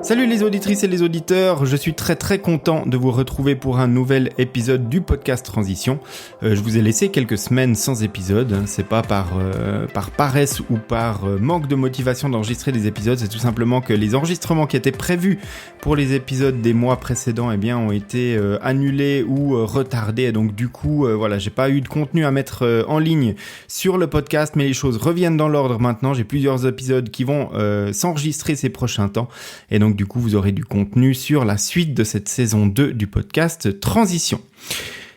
Salut les auditrices et les auditeurs, je suis très content de vous retrouver pour un nouvel épisode du podcast Transition. Je vous ai laissé quelques semaines sans épisode, c'est pas par paresse ou par manque de motivation d'enregistrer des épisodes, c'est tout simplement que les enregistrements qui étaient prévus pour les épisodes des mois précédents ont été annulés ou retardés, et donc du coup j'ai pas eu de contenu à mettre en ligne sur le podcast, mais les choses reviennent dans l'ordre maintenant, j'ai plusieurs épisodes qui vont s'enregistrer ces prochains temps, et donc du coup vous aurez du contenu sur la suite de cette saison 2 du podcast Transition.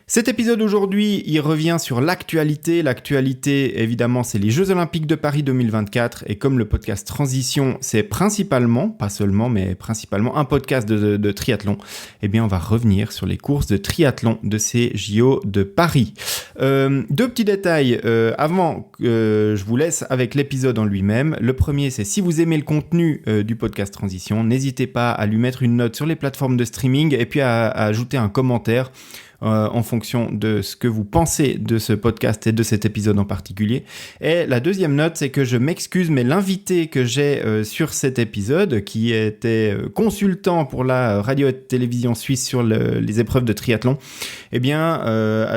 Cet épisode aujourd'hui, il revient sur l'actualité. L'actualité, évidemment, c'est les Jeux Olympiques de Paris 2024. Et comme le podcast Transition, c'est principalement, pas seulement, mais principalement un podcast de triathlon, on va revenir sur les courses de triathlon de ces JO de Paris. Deux petits détails avant que je vous laisse avec l'épisode en lui-même. Le premier, c'est si vous aimez le contenu du podcast Transition, n'hésitez pas à lui mettre une note sur les plateformes de streaming et puis à ajouter un commentaire en fonction de ce que vous pensez de ce podcast et de cet épisode en particulier. Et la deuxième note, c'est que je m'excuse, mais l'invité que j'ai sur cet épisode, qui était consultant pour la radio et télévision suisse sur les épreuves de triathlon,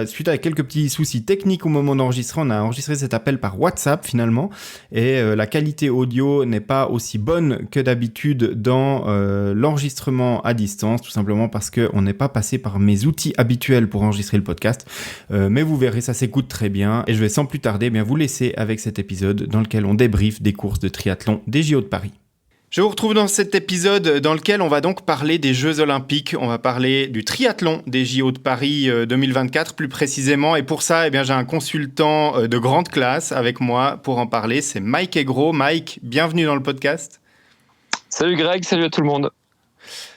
suite à quelques petits soucis techniques au moment d'enregistrer, on a enregistré cet appel par WhatsApp finalement, et la qualité audio n'est pas aussi bonne que d'habitude dans l'enregistrement à distance, tout simplement parce qu'on n'est pas passé par mes outils habituels pour enregistrer le podcast, mais vous verrez, ça s'écoute très bien, et je vais sans plus tarder vous laisser avec cet épisode dans lequel on débriefe des courses de triathlon des JO de Paris. Je vous retrouve dans cet épisode dans lequel on va donc parler des Jeux Olympiques. On va parler du triathlon des JO de Paris 2024 plus précisément. Et pour ça, j'ai un consultant de grande classe avec moi pour en parler. C'est Mike Aigreau. Mike, bienvenue dans le podcast. Salut Greg, salut à tout le monde.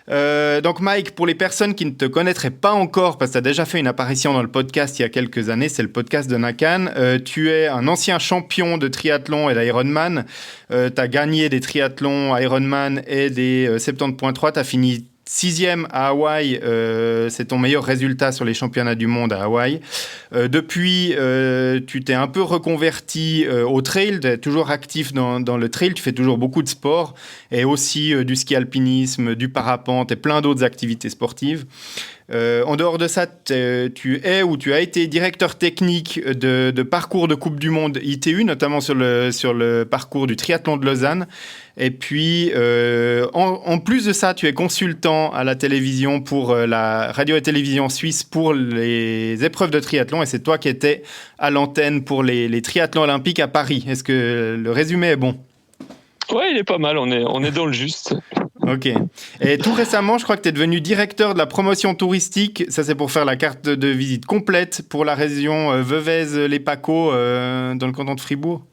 Donc Mike, pour les personnes qui ne te connaîtraient pas encore, parce que tu as déjà fait une apparition dans le podcast il y a quelques années, c'est le podcast de Nakan, tu es un ancien champion de triathlon et d'Ironman, tu as gagné des triathlons Ironman et des 70.3, tu as fini 6e à Hawaï, c'est ton meilleur résultat sur les championnats du monde à Hawaï. Depuis, tu t'es un peu reconverti au trail, tu es toujours actif dans le trail, tu fais toujours beaucoup de sport, et aussi du ski alpinisme, du parapente et plein d'autres activités sportives. En dehors de ça, tu as été directeur technique de parcours de Coupe du Monde ITU, notamment sur le parcours du triathlon de Lausanne. Et puis, en plus de ça, tu es consultant à la télévision pour la radio et télévision suisse pour les épreuves de triathlon. Et c'est toi qui étais à l'antenne pour les triathlons olympiques à Paris. Est-ce que le résumé est bon ? Ouais, il est pas mal, on est dans le juste. Ok. Et tout récemment, je crois que tu es devenu directeur de la promotion touristique. Ça, c'est pour faire la carte de visite complète pour la région Veuvez-les-Pacos dans le canton de Fribourg.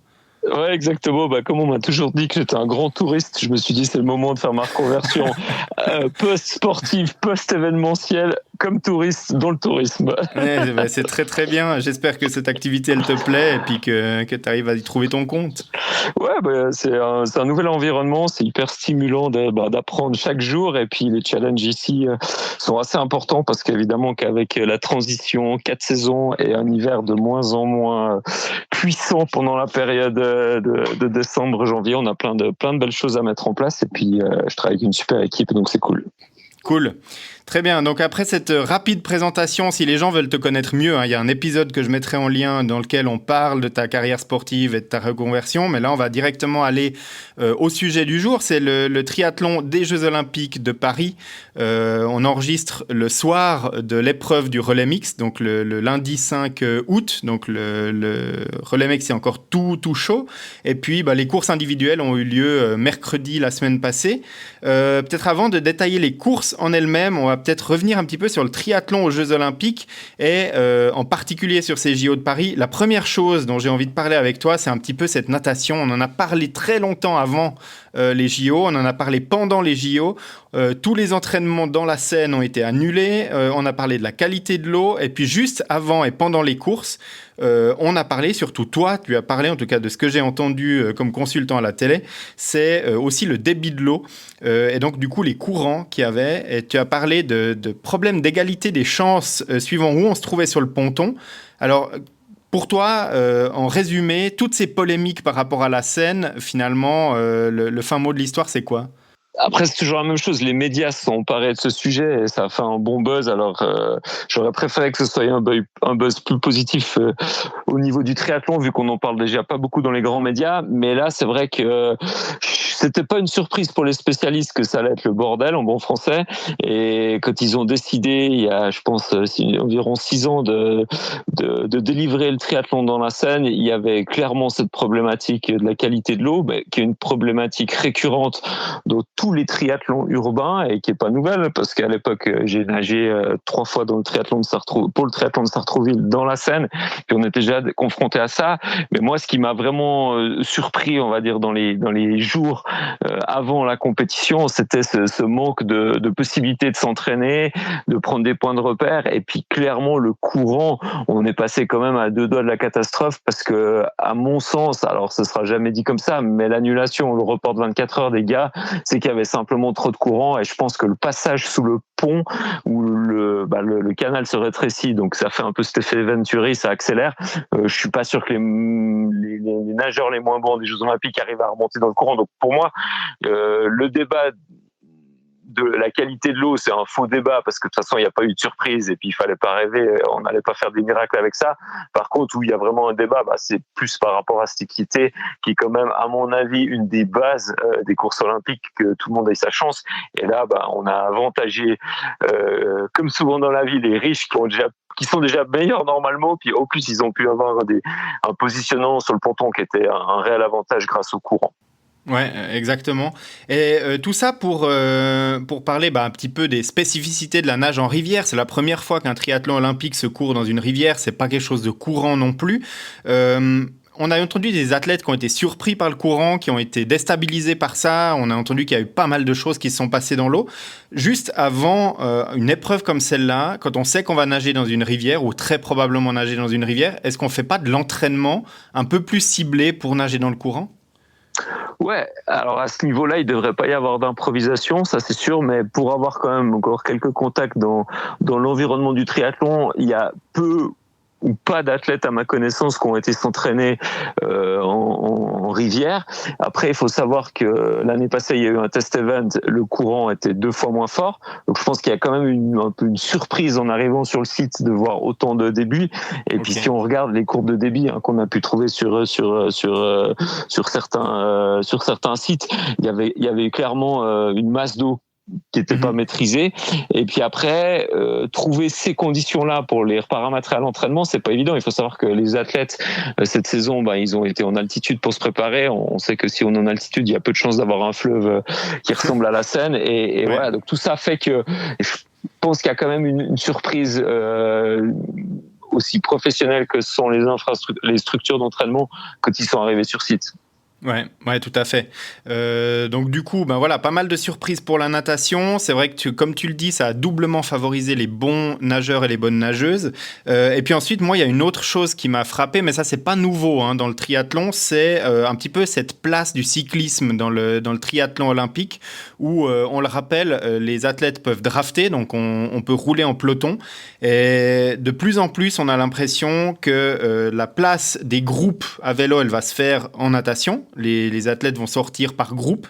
Ouais, exactement. Comme on m'a toujours dit que j'étais un grand touriste, je me suis dit c'est le moment de faire ma reconversion post-sportive, post-événementielle, comme touriste dans le tourisme. Ouais, c'est très bien. J'espère que cette activité, elle te plaît et puis que tu arrives à y trouver ton compte. Ouais, c'est un nouvel environnement, c'est hyper stimulant d'apprendre chaque jour, et puis les challenges ici sont assez importants parce qu'évidemment qu'avec la transition, 4 saisons et un hiver de moins en moins puissant pendant la période de décembre, janvier, on a plein de belles choses à mettre en place, et puis je travaille avec une super équipe, donc c'est cool. Cool. Très bien. Donc après cette rapide présentation, si les gens veulent te connaître mieux, il y a un épisode que je mettrai en lien dans lequel on parle de ta carrière sportive et de ta reconversion. Mais là, on va directement aller au sujet du jour. C'est le triathlon des Jeux Olympiques de Paris. On enregistre le soir de l'épreuve du relais mixte, donc le lundi 5 août. Donc le relais mixte, c'est encore tout chaud. Et puis, les courses individuelles ont eu lieu mercredi la semaine passée. Peut-être avant de détailler les courses en elles-mêmes, on va peut-être revenir un petit peu sur le triathlon aux Jeux Olympiques et en particulier sur ces JO de Paris. La première chose dont j'ai envie de parler avec toi, c'est un petit peu cette natation. On en a parlé très longtemps avant les JO, on en a parlé pendant les JO. Tous les entraînements dans la Seine ont été annulés. On a parlé de la qualité de l'eau, et puis juste avant et pendant les courses, on a parlé, surtout toi, tu as parlé en tout cas de ce que j'ai entendu comme consultant à la télé, c'est aussi le débit de l'eau, et donc du coup les courants qu'il y avait, et tu as parlé de problèmes d'égalité des chances suivant où on se trouvait sur le ponton. Alors pour toi, en résumé, toutes ces polémiques par rapport à la Seine, finalement, le fin mot de l'histoire, c'est quoi ? Après, c'est toujours la même chose. Les médias se sont emparés de ce sujet et ça a fait un bon buzz. Alors, j'aurais préféré que ce soit un buzz plus positif au niveau du triathlon, vu qu'on en parle déjà pas beaucoup dans les grands médias. Mais là, c'est vrai que c'était pas une surprise pour les spécialistes que ça allait être le bordel en bon français. Et quand ils ont décidé, il y a, je pense, environ 6 ans de délivrer le triathlon dans la Seine, il y avait clairement cette problématique de la qualité de l'eau, qui est une problématique récurrente dans tous les triathlons urbains et qui est pas nouvelle, parce qu'à l'époque, j'ai nagé 3 fois dans le triathlon de pour le triathlon de Sartrouville dans la Seine, puis on était déjà confronté à ça. Mais moi, ce qui m'a vraiment surpris, on va dire, dans les jours avant la compétition, c'était ce manque de possibilités de s'entraîner, de prendre des points de repère, et puis clairement le courant, on est passé quand même à 2 doigts de la catastrophe, parce que à mon sens, alors ce sera jamais dit comme ça, mais l'annulation, le report de 24 heures des gars, c'est qu'il y avait simplement trop de courant, et je pense que le passage sous le pont où le canal se rétrécit, donc ça fait un peu cet effet Venturi, ça accélère. Je suis pas sûr que les nageurs les moins bons des Jeux Olympiques arrivent à remonter dans le courant. Donc pour moi, le débat de la qualité de l'eau, c'est un faux débat, parce que de toute façon, il n'y a pas eu de surprise, et puis il fallait pas rêver, on n'allait pas faire des miracles avec ça. Par contre, où il y a vraiment un débat, c'est plus par rapport à cette équité, qui est quand même, à mon avis, une des bases des courses olympiques, que tout le monde ait sa chance. Et là, on a avantagé, comme souvent dans la vie, les riches qui sont déjà meilleurs normalement, puis au plus ils ont pu avoir un positionnement sur le ponton qui était un réel avantage grâce au courant. Ouais, exactement. Et tout ça pour parler un petit peu des spécificités de la nage en rivière. C'est la première fois qu'un triathlon olympique se court dans une rivière. C'est pas quelque chose de courant non plus. On a entendu des athlètes qui ont été surpris par le courant, qui ont été déstabilisés par ça. On a entendu qu'il y a eu pas mal de choses qui se sont passées dans l'eau. Juste avant une épreuve comme celle-là, quand on sait qu'on va nager dans une rivière, ou très probablement nager dans une rivière, est-ce qu'on fait pas de l'entraînement un peu plus ciblé pour nager dans le courant ? Ouais, alors à ce niveau-là, il devrait pas y avoir d'improvisation, ça c'est sûr, mais pour avoir quand même encore quelques contacts dans l'environnement du triathlon, il y a peu ou pas d'athlètes à ma connaissance qui ont été s'entraîner en rivière. Après, il faut savoir que l'année passée, il y a eu un test event, le courant était 2 fois moins fort. Donc je pense qu'il y a quand même un peu une surprise en arrivant sur le site de voir autant de débit. Et puis si on regarde les courbes de débit qu'on a pu trouver sur certains sites, il y avait clairement une masse d'eau qui n'était pas maîtrisée. Et puis après, trouver ces conditions-là pour les reparamétrer à l'entraînement, c'est pas évident. Il faut savoir que les athlètes, cette saison, ils ont été en altitude pour se préparer. On sait que si on est en altitude, il y a peu de chances d'avoir un fleuve qui ressemble à la Seine. Et voilà, donc tout ça fait que je pense qu'il y a quand même une surprise aussi professionnelle que sont les structures d'entraînement quand ils sont arrivés sur site. Ouais, tout à fait. Donc du coup, voilà, pas mal de surprises pour la natation. C'est vrai que comme tu le dis, ça a doublement favorisé les bons nageurs et les bonnes nageuses. Et puis ensuite, moi, il y a une autre chose qui m'a frappé, mais ça, c'est pas nouveau dans le triathlon. C'est un petit peu cette place du cyclisme dans le triathlon olympique, où on le rappelle, les athlètes peuvent drafter, donc on peut rouler en peloton. Et de plus en plus, on a l'impression que la place des groupes à vélo, elle va se faire en natation. Les athlètes vont sortir par groupe.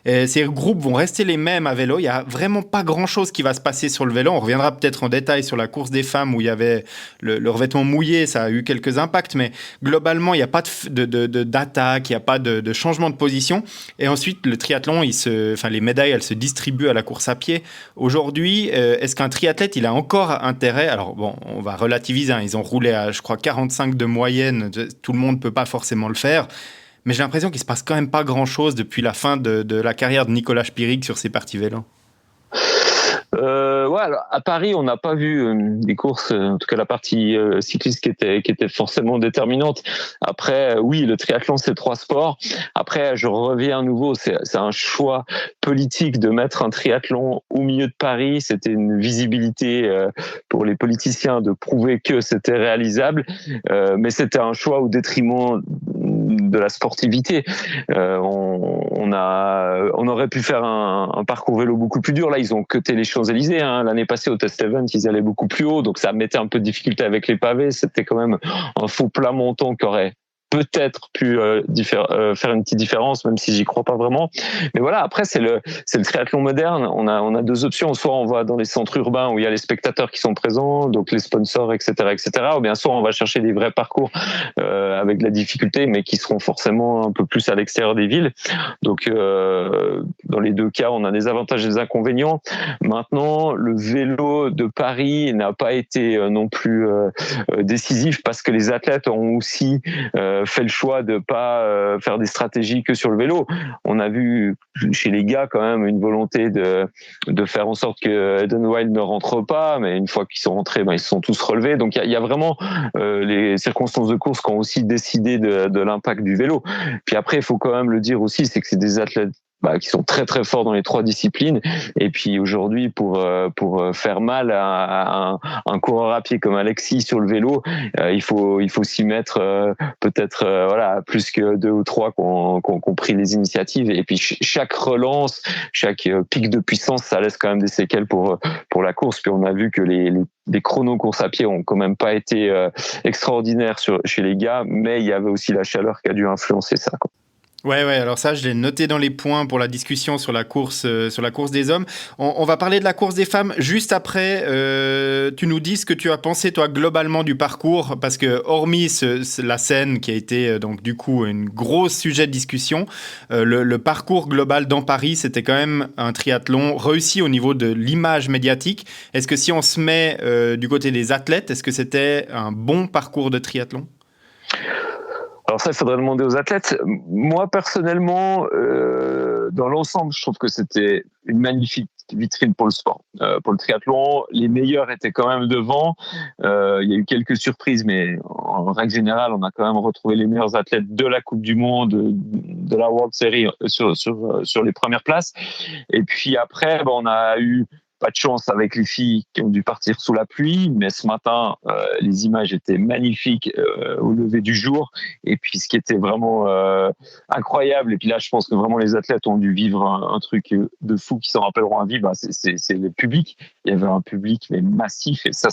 Ces groupes vont rester les mêmes à vélo. Il n'y a vraiment pas grand-chose qui va se passer sur le vélo. On reviendra peut-être en détail sur la course des femmes où il y avait le revêtement mouillé. Ça a eu quelques impacts, mais globalement, il n'y a pas d'attaque, il n'y a pas de changement de position. Et ensuite, le triathlon, les médailles, elles se distribuent à la course à pied. Aujourd'hui, est-ce qu'un triathlète, il a encore intérêt? Alors bon, on va relativiser. Ils ont roulé à, je crois, 45 de moyenne. Tout le monde ne peut pas forcément le faire. Mais j'ai l'impression qu'il ne se passe quand même pas grand-chose depuis la fin de la carrière de Nicolas Spirig sur ses parties vélo. Alors, à Paris, on n'a pas vu des courses, en tout cas la partie cycliste qui était forcément déterminante. Après, oui, le triathlon, c'est 3 sports. Après, je reviens à nouveau, c'est un choix politique de mettre un triathlon au milieu de Paris. C'était une visibilité pour les politiciens de prouver que c'était réalisable, mais c'était un choix au détriment de la sportivité. On aurait pu faire un parcours vélo beaucoup plus dur. Là, ils ont cuté les Champs-Élysées. L'année passée, au test event, ils allaient beaucoup plus haut, donc ça mettait un peu de difficulté avec les pavés. C'était quand même un faux plat montant qui aurait peut-être pu faire une petite différence, même si j'y crois pas vraiment. Mais voilà, après c'est le triathlon moderne. On a deux options. Soit on va dans les centres urbains où il y a les spectateurs qui sont présents, donc les sponsors, etc., ou bien soit on va chercher des vrais parcours avec de la difficulté, mais qui seront forcément un peu plus à l'extérieur des villes. Donc dans les deux cas, on a des avantages et des inconvénients. Maintenant, le vélo de Paris n'a pas été non plus décisif parce que les athlètes ont aussi fait le choix de pas faire des stratégies que sur le vélo. On a vu chez les gars quand même une volonté de faire en sorte que Eden Wild ne rentre pas, mais une fois qu'ils sont rentrés, ils se sont tous relevés. Donc il y a vraiment les circonstances de course qui ont aussi décidé de l'impact du vélo. Puis après, il faut quand même le dire aussi, c'est que c'est des athlètes qui sont très très forts dans les trois disciplines. Et puis aujourd'hui, pour faire mal à un coureur à pied comme Alexis sur le vélo, il faut s'y mettre peut-être plus que 2 ou 3 qui ont pris les initiatives. Et puis chaque relance, chaque pic de puissance, ça laisse quand même des séquelles pour la course. Puis on a vu que les chronos course à pied ont quand même pas été extraordinaires chez les gars, mais il y avait aussi la chaleur qui a dû influencer ça, quoi. Ouais, alors ça, je l'ai noté dans les points pour la discussion sur la course des hommes. On va parler de la course des femmes juste après. Tu nous dis ce que tu as pensé, toi, globalement du parcours, parce que hormis la scène qui a été, donc, du coup, un gros sujet de discussion, le parcours global dans Paris, c'était quand même un triathlon réussi au niveau de l'image médiatique. Est-ce que si on se met du côté des athlètes, est-ce que c'était un bon parcours de triathlon ? Alors ça, il faudrait demander aux athlètes. Moi, personnellement, dans l'ensemble, je trouve que c'était une magnifique vitrine pour le sport. Pour le triathlon, les meilleurs étaient quand même devant. Il y a eu quelques surprises, mais en règle générale, on a quand même retrouvé les meilleurs athlètes de la Coupe du Monde, de la World Series sur les premières places. Et puis après, on a eu pas de chance avec les filles qui ont dû partir sous la pluie, mais ce matin, les images étaient magnifiques au lever du jour. Et puis, ce qui était vraiment incroyable, et puis là, je pense que vraiment les athlètes ont dû vivre un truc de fou qui s'en rappelleront à vie, c'est le public. Il y avait un public mais massif, et ça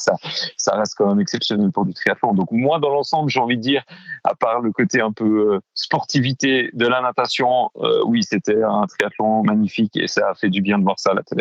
reste quand même exceptionnel pour du triathlon. Donc moi, dans l'ensemble, j'ai envie de dire, à part le côté un peu sportivité de la natation, oui, c'était un triathlon magnifique, et ça a fait du bien de voir ça à la télé.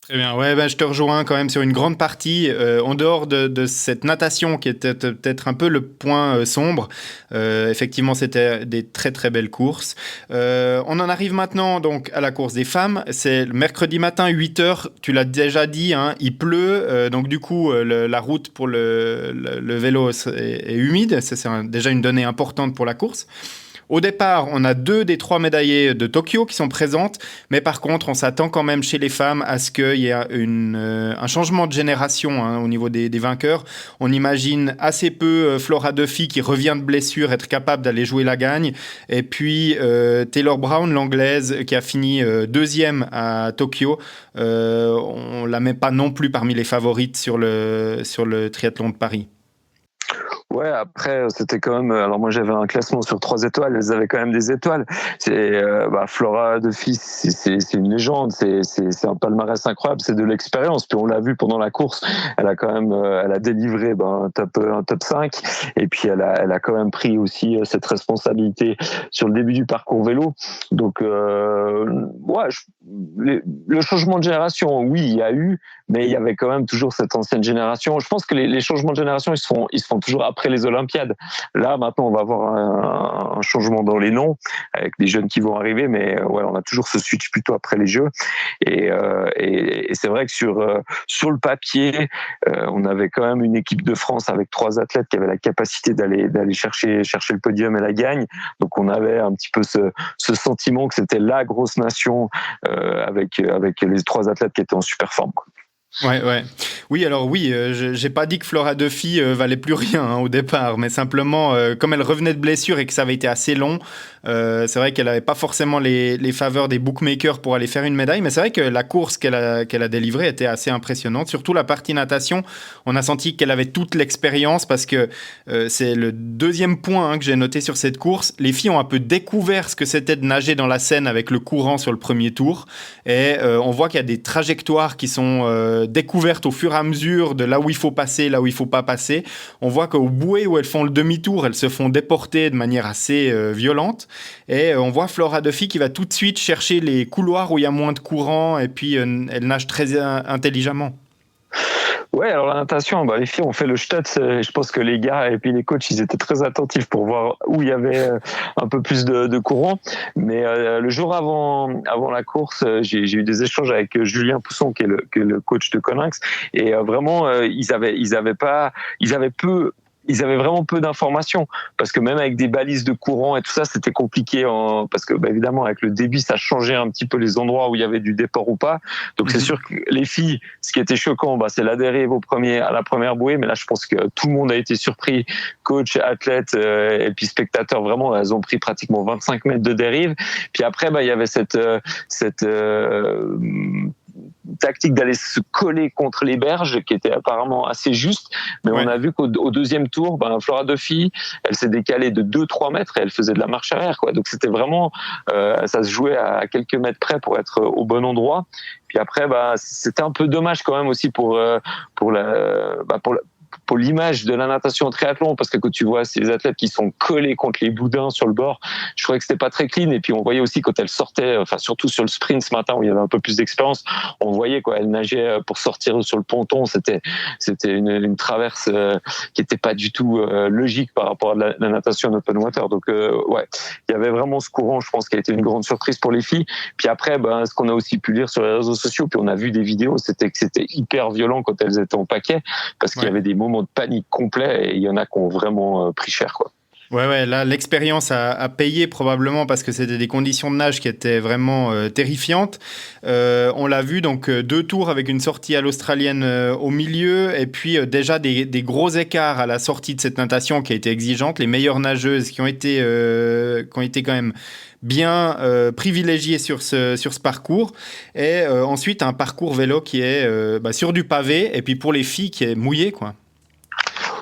Très bien, je te rejoins quand même sur une grande partie, en dehors de cette natation qui était peut-être un peu le point sombre. Effectivement, c'était des très très belles courses. On en arrive maintenant donc à la course des femmes. C'est le mercredi matin, 8h, tu l'as déjà dit, hein, il pleut, donc du coup la route pour le vélo est humide, c'est déjà une donnée importante pour la course. Au départ, on a 2 des 3 médaillées de Tokyo qui sont présentes, mais par contre, on s'attend quand même chez les femmes à ce qu'il y ait un changement de génération au niveau des vainqueurs. On imagine assez peu Flora Duffy qui revient de blessure être capable d'aller jouer la gagne. Et puis Taylor Brown, l'anglaise, qui a fini 2e à Tokyo. On la met pas non plus parmi les favorites sur le triathlon de Paris. Ouais, après, c'était quand même... Alors moi, j'avais un classement sur 3 étoiles. Elles avaient quand même des étoiles. C'est Flora Duffy, c'est une légende. C'est un palmarès incroyable. C'est de l'expérience. Puis on l'a vu pendant la course. Elle a quand même... elle a délivré un top 5. Et puis elle a quand même pris aussi cette responsabilité sur le début du parcours vélo. Donc, le changement de génération, oui, il y a eu. Mais il y avait quand même toujours cette ancienne génération. Je pense que les changements de génération, ils se font toujours après les Olympiades. Là, maintenant, on va avoir un changement dans les noms avec des jeunes qui vont arriver, mais on a toujours ce switch plutôt après les Jeux. Et c'est vrai que sur le papier, on avait quand même une équipe de France avec 3 athlètes qui avaient la capacité d'aller chercher le podium et la gagne. Donc, on avait un petit peu ce sentiment que c'était la grosse nation avec les 3 athlètes qui étaient en super forme, quoi. Ouais. Oui, alors oui, j'ai pas dit que Flora Duffy valait plus rien au départ, mais simplement, comme elle revenait de blessure et que ça avait été assez long, C'est vrai qu'elle n'avait pas forcément les faveurs des bookmakers pour aller faire une médaille, mais c'est vrai que la course qu'elle a délivrée était assez impressionnante. Surtout la partie natation, on a senti qu'elle avait toute l'expérience parce que c'est le deuxième point que j'ai noté sur cette course. Les filles ont un peu découvert ce que c'était de nager dans la Seine avec le courant sur le premier tour. Et on voit qu'il y a des trajectoires qui sont découvertes au fur et à mesure de là où il faut passer, là où il ne faut pas passer. On voit qu'au bouée où elles font le demi-tour, elles se font déporter de manière assez violente. Et on voit Flora Duffy qui va tout de suite chercher les couloirs où il y a moins de courant et puis elle nage très intelligemment. Ouais, alors la natation, les filles ont fait le stutz. Je pense que les gars et puis les coachs, ils étaient très attentifs pour voir où il y avait un peu plus de courant. Mais le jour avant la course, j'ai eu des échanges avec Julien Pousson, qui est le coach de Coninx, et vraiment, ils avaient vraiment peu d'informations, parce que même avec des balises de courant et tout ça, c'était compliqué parce que évidemment avec le débit, ça changeait un petit peu les endroits où il y avait du déport ou pas. Donc c'est sûr que les filles, ce qui était choquant, c'est la dérive à la première bouée, mais là je pense que tout le monde a été surpris, coach, athlète et puis spectateurs, vraiment elles ont pris pratiquement 25 mètres de dérive. Puis après il y avait cette tactique d'aller se coller contre les berges qui était apparemment assez juste, mais on a vu qu'au deuxième tour, Flora Duffy, elle s'est décalée de 2-3 mètres et elle faisait de la marche arrière, quoi. Donc c'était vraiment ça se jouait à quelques mètres près pour être au bon endroit. Puis après c'était un peu dommage quand même aussi pour l'image de la natation au triathlon, parce que quand tu vois ces athlètes qui sont collés contre les boudins sur le bord, je trouvais que c'était pas très clean. Et puis on voyait aussi quand elles sortaient, surtout sur le sprint ce matin où il y avait un peu plus d'expérience, on voyait elles nageaient pour sortir sur le ponton. C'était une traverse qui était pas du tout logique par rapport à la natation en open water. Donc il y avait vraiment ce courant, je pense, qui a été une grande surprise pour les filles. Puis après, ce qu'on a aussi pu lire sur les réseaux sociaux, puis on a vu des vidéos, c'était que c'était hyper violent quand elles étaient en paquet, parce qu'il y avait des moments de panique complet et il y en a qui ont vraiment pris cher, quoi. Ouais, là, l'expérience a payé probablement parce que c'était des conditions de nage qui étaient vraiment terrifiantes. On l'a vu, donc 2 tours avec une sortie à l'australienne au milieu et puis déjà des gros écarts à la sortie de cette natation qui a été exigeante. Les meilleures nageuses qui ont été quand même bien privilégiées sur ce parcours. Et ensuite, un parcours vélo qui est sur du pavé et puis pour les filles qui est mouillé, quoi.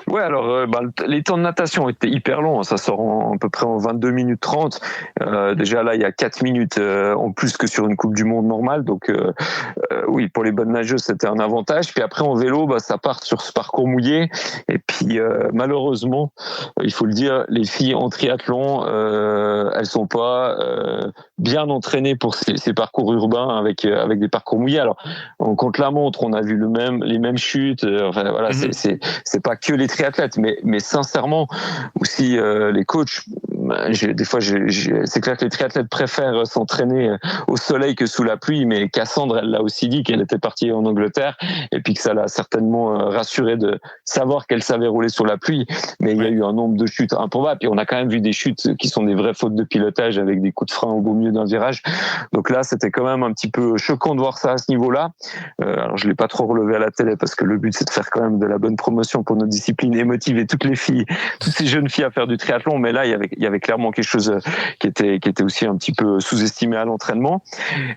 Ouais, alors les temps de natation étaient hyper longs, ça sort à peu près en 22 minutes 30. Déjà là, il y a 4 minutes en plus que sur une Coupe du Monde normale, donc oui, pour les bonnes nageuses, c'était un avantage. Puis après en vélo, ça part sur ce parcours mouillé. Et puis malheureusement, il faut le dire, les filles en triathlon, elles sont pas bien entraînées pour ces parcours urbains avec des parcours mouillés. Alors on compte la montre, on a vu les mêmes chutes. Voilà, c'est pas que les triathlètes, mais sincèrement aussi les coachs. Des fois, c'est clair que les triathlètes préfèrent s'entraîner au soleil que sous la pluie, mais Cassandre, elle l'a aussi dit qu'elle était partie en Angleterre et puis que ça l'a certainement rassurée de savoir qu'elle savait rouler sur la pluie. Mais il y a eu un nombre de chutes improbables. Puis on a quand même vu des chutes qui sont des vraies fautes de pilotage avec des coups de frein au beau milieu d'un virage. Donc là, c'était quand même un petit peu choquant de voir ça à ce niveau-là. Alors je l'ai pas trop relevé à la télé parce que le but c'est de faire quand même de la bonne promotion pour nos disciplines et motiver toutes ces jeunes filles à faire du triathlon. Mais là, il y avait clairement quelque chose qui était aussi un petit peu sous-estimé à l'entraînement.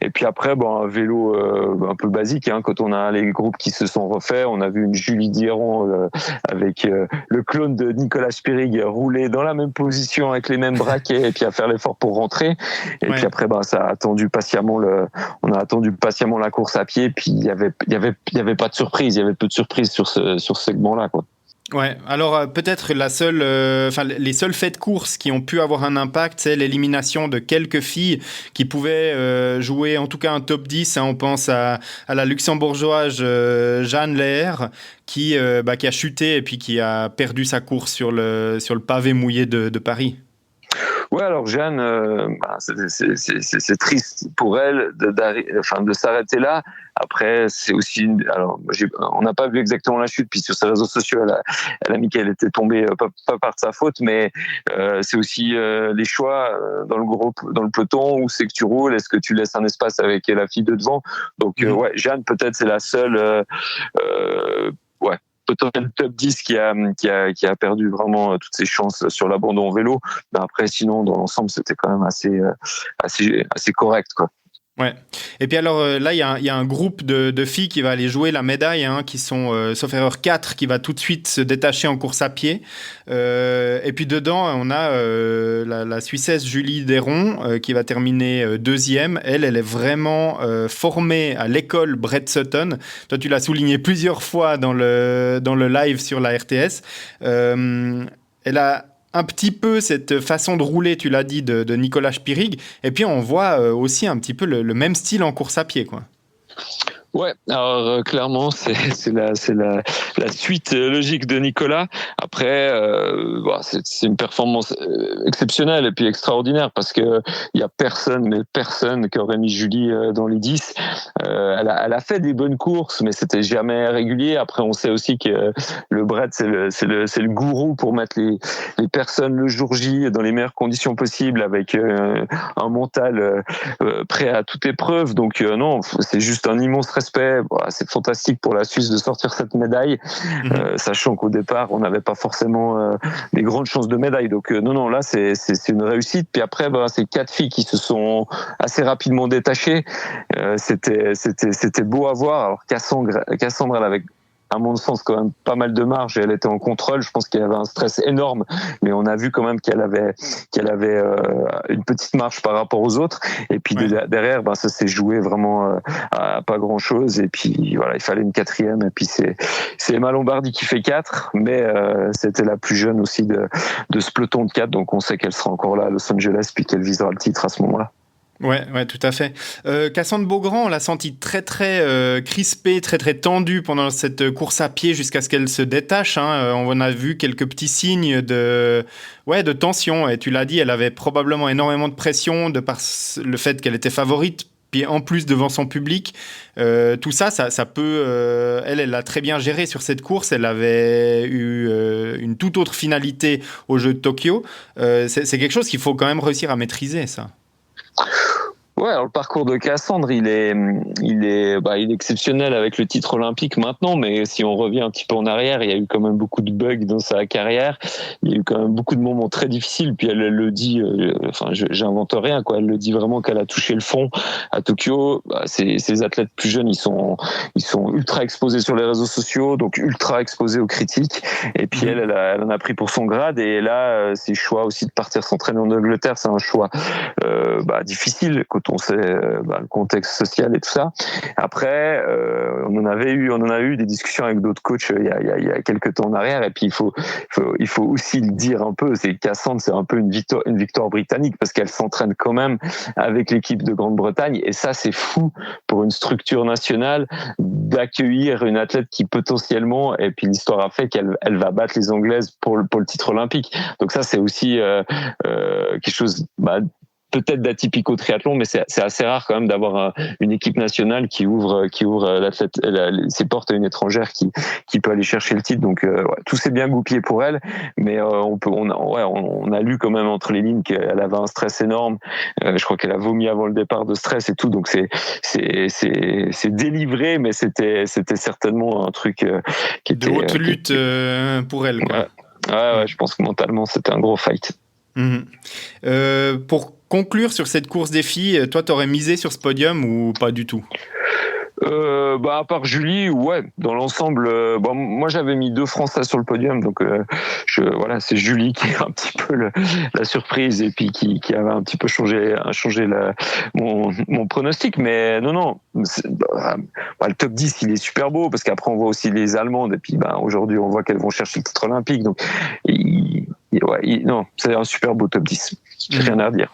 Et puis après, un vélo un peu basique, hein, quand on a les groupes qui se sont refaits, on a vu une Julie Diron avec le clone de Nicolas Spirig rouler dans la même position avec les mêmes braquets et puis à faire l'effort pour rentrer. Et puis après, ça a attendu patiemment on a attendu patiemment la course à pied. Puis il y avait pas de surprise, il y avait peu de surprises sur ce segment-là, quoi. Ouais, alors peut-être les seuls faits de course qui ont pu avoir un impact, c'est l'élimination de quelques filles qui pouvaient jouer en tout cas un top 10. Hein, on pense à la luxembourgeoise Jeanne Leher qui a chuté et puis qui a perdu sa course sur le pavé mouillé de Paris. Ouais, alors Jeanne, c'est triste pour elle de s'arrêter là. Après, c'est aussi on n'a pas vu exactement la chute, puis sur ses réseaux sociaux, elle a mis qu'elle était tombée pas par sa faute, mais c'est aussi les choix dans le peloton, où c'est que tu roules, est-ce que tu laisses un espace avec la fille de devant. Donc Jeanne, peut-être c'est la seule potentiel top 10 qui a perdu vraiment toutes ses chances sur l'abandon au vélo. Mais après, sinon, dans l'ensemble, c'était quand même assez correct, quoi. Ouais. Et puis alors là, il y a un groupe de filles qui va aller jouer la médaille, qui sont, sauf erreur, 4 qui va tout de suite se détacher en course à pied. Et puis dedans, on a la Suissesse Julie Deron qui va terminer deuxième. Elle est vraiment formée à l'école Brett Sutton. Toi, tu l'as souligné plusieurs fois dans le live sur la RTS. Elle a un petit peu cette façon de rouler, tu l'as dit, de Nicolas Spirig. Et puis, on voit aussi un petit peu le même style en course à pied, quoi. Ouais, alors clairement c'est la suite logique de Nicolas. Après c'est une performance exceptionnelle et puis extraordinaire parce que il y a personne qui aurait mis Julie dans les 10. Elle a fait des bonnes courses mais c'était jamais régulier. Après on sait aussi que le Brett c'est le gourou pour mettre les personnes le jour J dans les meilleures conditions possibles avec un mental prêt à toute épreuve. Donc non, c'est juste un immense respect. Voilà, c'est fantastique pour la Suisse de sortir cette médaille, sachant qu'au départ, on n'avait pas forcément des grandes chances de médaille. Donc non, là, c'est une réussite. Puis après, c'est 4 filles qui se sont assez rapidement détachées. C'était beau à voir. Alors Cassandre, elle avait, à mon sens, quand même pas mal de marge et elle était en contrôle. Je pense qu'il y avait un stress énorme, mais on a vu quand même qu'elle avait une petite marge par rapport aux autres. Et puis derrière, ça s'est joué vraiment à pas grand chose. Et puis voilà, il fallait une 4e. Et puis c'est Emma Lombardi qui fait 4, mais c'était la plus jeune aussi de ce peloton de 4. Donc on sait qu'elle sera encore là à Los Angeles puis qu'elle visera le titre à ce moment-là. Ouais, tout à fait. Cassandre Beaugrand, on l'a senti très crispée, très tendue pendant cette course à pied jusqu'à ce qu'elle se détache. On a vu quelques petits signes de tension. Et tu l'as dit, elle avait probablement énormément de pression de par le fait qu'elle était favorite. Puis en plus devant son public, tout ça peut. Elle l'a très bien géré sur cette course. Elle avait eu une toute autre finalité aux Jeux de Tokyo. C'est quelque chose qu'il faut quand même réussir à maîtriser, ça. Ouais, alors le parcours de Cassandre, il est exceptionnel avec le titre olympique maintenant, mais si on revient un petit peu en arrière, il y a eu quand même beaucoup de bugs dans sa carrière. Il y a eu quand même beaucoup de moments très difficiles. Puis elle le dit, j'invente rien, quoi. Elle le dit vraiment qu'elle a touché le fond à Tokyo. Ces athlètes plus jeunes, ils sont ultra exposés sur les réseaux sociaux, donc ultra exposés aux critiques. Et puis elle en a pris pour son grade. Et là, ses choix aussi de partir s'entraîner en Angleterre, c'est un choix difficile quand on sait le contexte social et tout ça. Après, on en a eu des discussions avec d'autres coachs il y a quelques temps en arrière. Et puis il faut aussi le dire un peu. C'est Cassandre, c'est un peu une victoire britannique parce qu'elle s'entraîne quand même avec l'équipe de Grande-Bretagne. Et ça, c'est fou pour une structure nationale d'accueillir une athlète qui potentiellement, et puis l'histoire a fait qu'elle va battre les Anglaises pour le titre olympique. Donc ça, c'est aussi quelque chose peut-être d'atypique au triathlon, mais c'est assez rare quand même d'avoir une équipe nationale qui ouvre ses portes à une étrangère qui peut aller chercher le titre. Donc tout s'est bien goupillé pour elle, mais on a lu quand même entre les lignes qu'elle avait un stress énorme. Je crois qu'elle a vomi avant le départ de stress et tout. Donc c'est délivré, mais c'était certainement un truc qui était de haute lutte pour elle, quoi. Ouais, je pense que mentalement c'était un gros fight. Pour conclure sur cette course des filles, toi, t'aurais misé sur ce podium ou pas du tout ? À part Julie, ouais, dans l'ensemble, moi j'avais mis 2 Français sur le podium, donc c'est Julie qui est un petit peu la surprise et puis qui avait un petit peu changé mon pronostic, mais non, le top 10 il est super beau parce qu'après on voit aussi les Allemandes et puis aujourd'hui on voit qu'elles vont chercher le titre olympique, donc non, c'est un super beau top 10, j'ai rien à redire.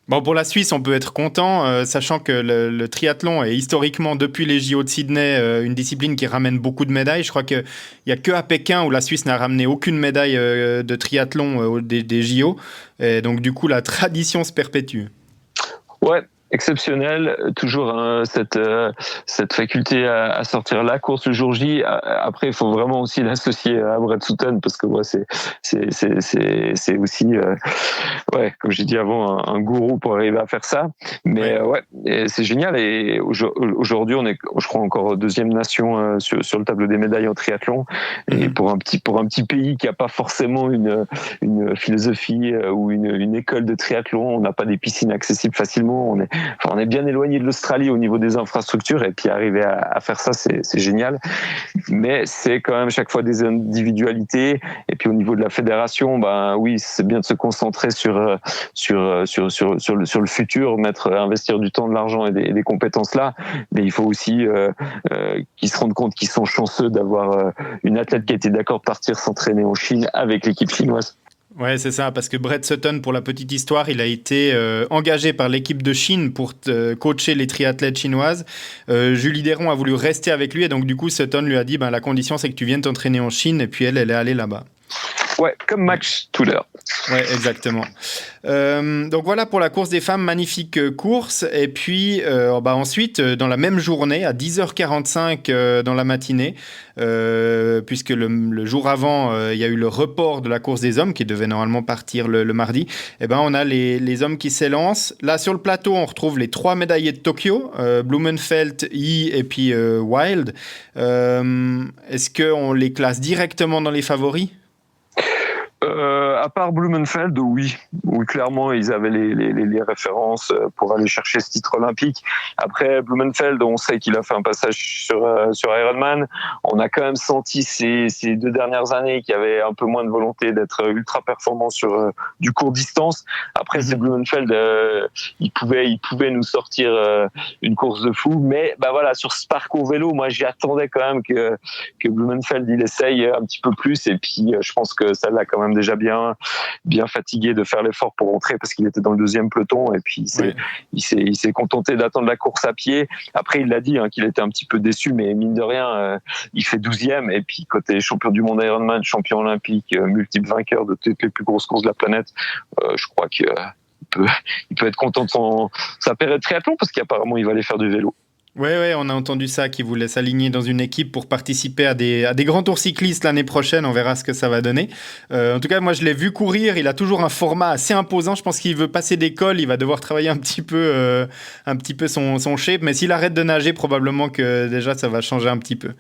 Bon, pour la Suisse, on peut être content, sachant que le triathlon est historiquement, depuis les JO de Sydney, une discipline qui ramène beaucoup de médailles. Je crois qu'il n'y a que à Pékin où la Suisse n'a ramené aucune médaille de triathlon des JO. Et donc, du coup, la tradition se perpétue. Ouais. exceptionnel, toujours cette faculté à sortir la course le jour J. Après, il faut vraiment aussi l'associer à Brett Sutton parce que c'est aussi comme j'ai dit avant un gourou pour arriver à faire ça. Mais et c'est génial. Et aujourd'hui, on est, je crois, encore deuxième nation sur le tableau des médailles en triathlon. Et pour un petit pays qui a pas forcément une philosophie ou une école de triathlon, on n'a pas des piscines accessibles facilement. On est bien éloigné de l'Australie au niveau des infrastructures, et puis arriver à faire ça, c'est génial. Mais c'est quand même chaque fois des individualités. Et puis au niveau de la fédération, oui, c'est bien de se concentrer sur le futur, investir du temps, de l'argent et des compétences là. Mais il faut aussi qu'ils se rendent compte qu'ils sont chanceux d'avoir une athlète qui a été d'accord de partir s'entraîner en Chine avec l'équipe chinoise. Ouais, c'est ça, parce que Brett Sutton, pour la petite histoire, il a été engagé par l'équipe de Chine pour coacher les triathlètes chinoises. Julie Déron a voulu rester avec lui, et donc du coup, Sutton lui a dit, la condition, c'est que tu viennes t'entraîner en Chine, et puis elle est allée là-bas. Ouais, comme Max Tuller. Ouais, exactement. Donc voilà pour la course des femmes, magnifique course. Et puis ensuite, dans la même journée, à 10h45 dans la matinée, puisque le jour avant, il y a eu le report de la course des hommes qui devait normalement partir le mardi, on a les hommes qui s'élancent. Là, sur le plateau, on retrouve les 3 médaillés de Tokyo, Blumenfeld, Yi et puis Wild. Est-ce qu'on les classe directement dans les favoris ? À part Blumenfeld, oui, clairement, ils avaient les références pour aller chercher ce titre olympique. Après, Blumenfeld, on sait qu'il a fait un passage sur Ironman. On a quand même senti ces 2 dernières années qu'il y avait un peu moins de volonté d'être ultra performant sur du court distance. Après, c'est Blumenfeld, il pouvait nous sortir une course de fou. Mais sur ce parcours vélo, moi, j'attendais quand même que Blumenfeld il essaye un petit peu plus. Et puis, je pense que ça l'a quand même déjà bien fatigué de faire l'effort pour rentrer parce qu'il était dans le 2e peloton, et puis il s'est contenté d'attendre la course à pied. Après, il l'a dit qu'il était un petit peu déçu, mais mine de rien, il fait 12e, et puis côté champion du monde Ironman, champion olympique, multiple vainqueur de toutes les plus grosses courses de la planète, je crois qu'il peut être content de sa période triathlon, parce qu'apparemment il va aller faire du vélo. Ouais, on a entendu ça, qu'il voulait s'aligner dans une équipe pour participer à des grands tours cyclistes l'année prochaine. On verra ce que ça va donner. En tout cas, moi, je l'ai vu courir. Il a toujours un format assez imposant. Je pense qu'il veut passer d'école. Il va devoir travailler un petit peu son shape. Mais s'il arrête de nager, probablement que déjà, ça va changer un petit peu.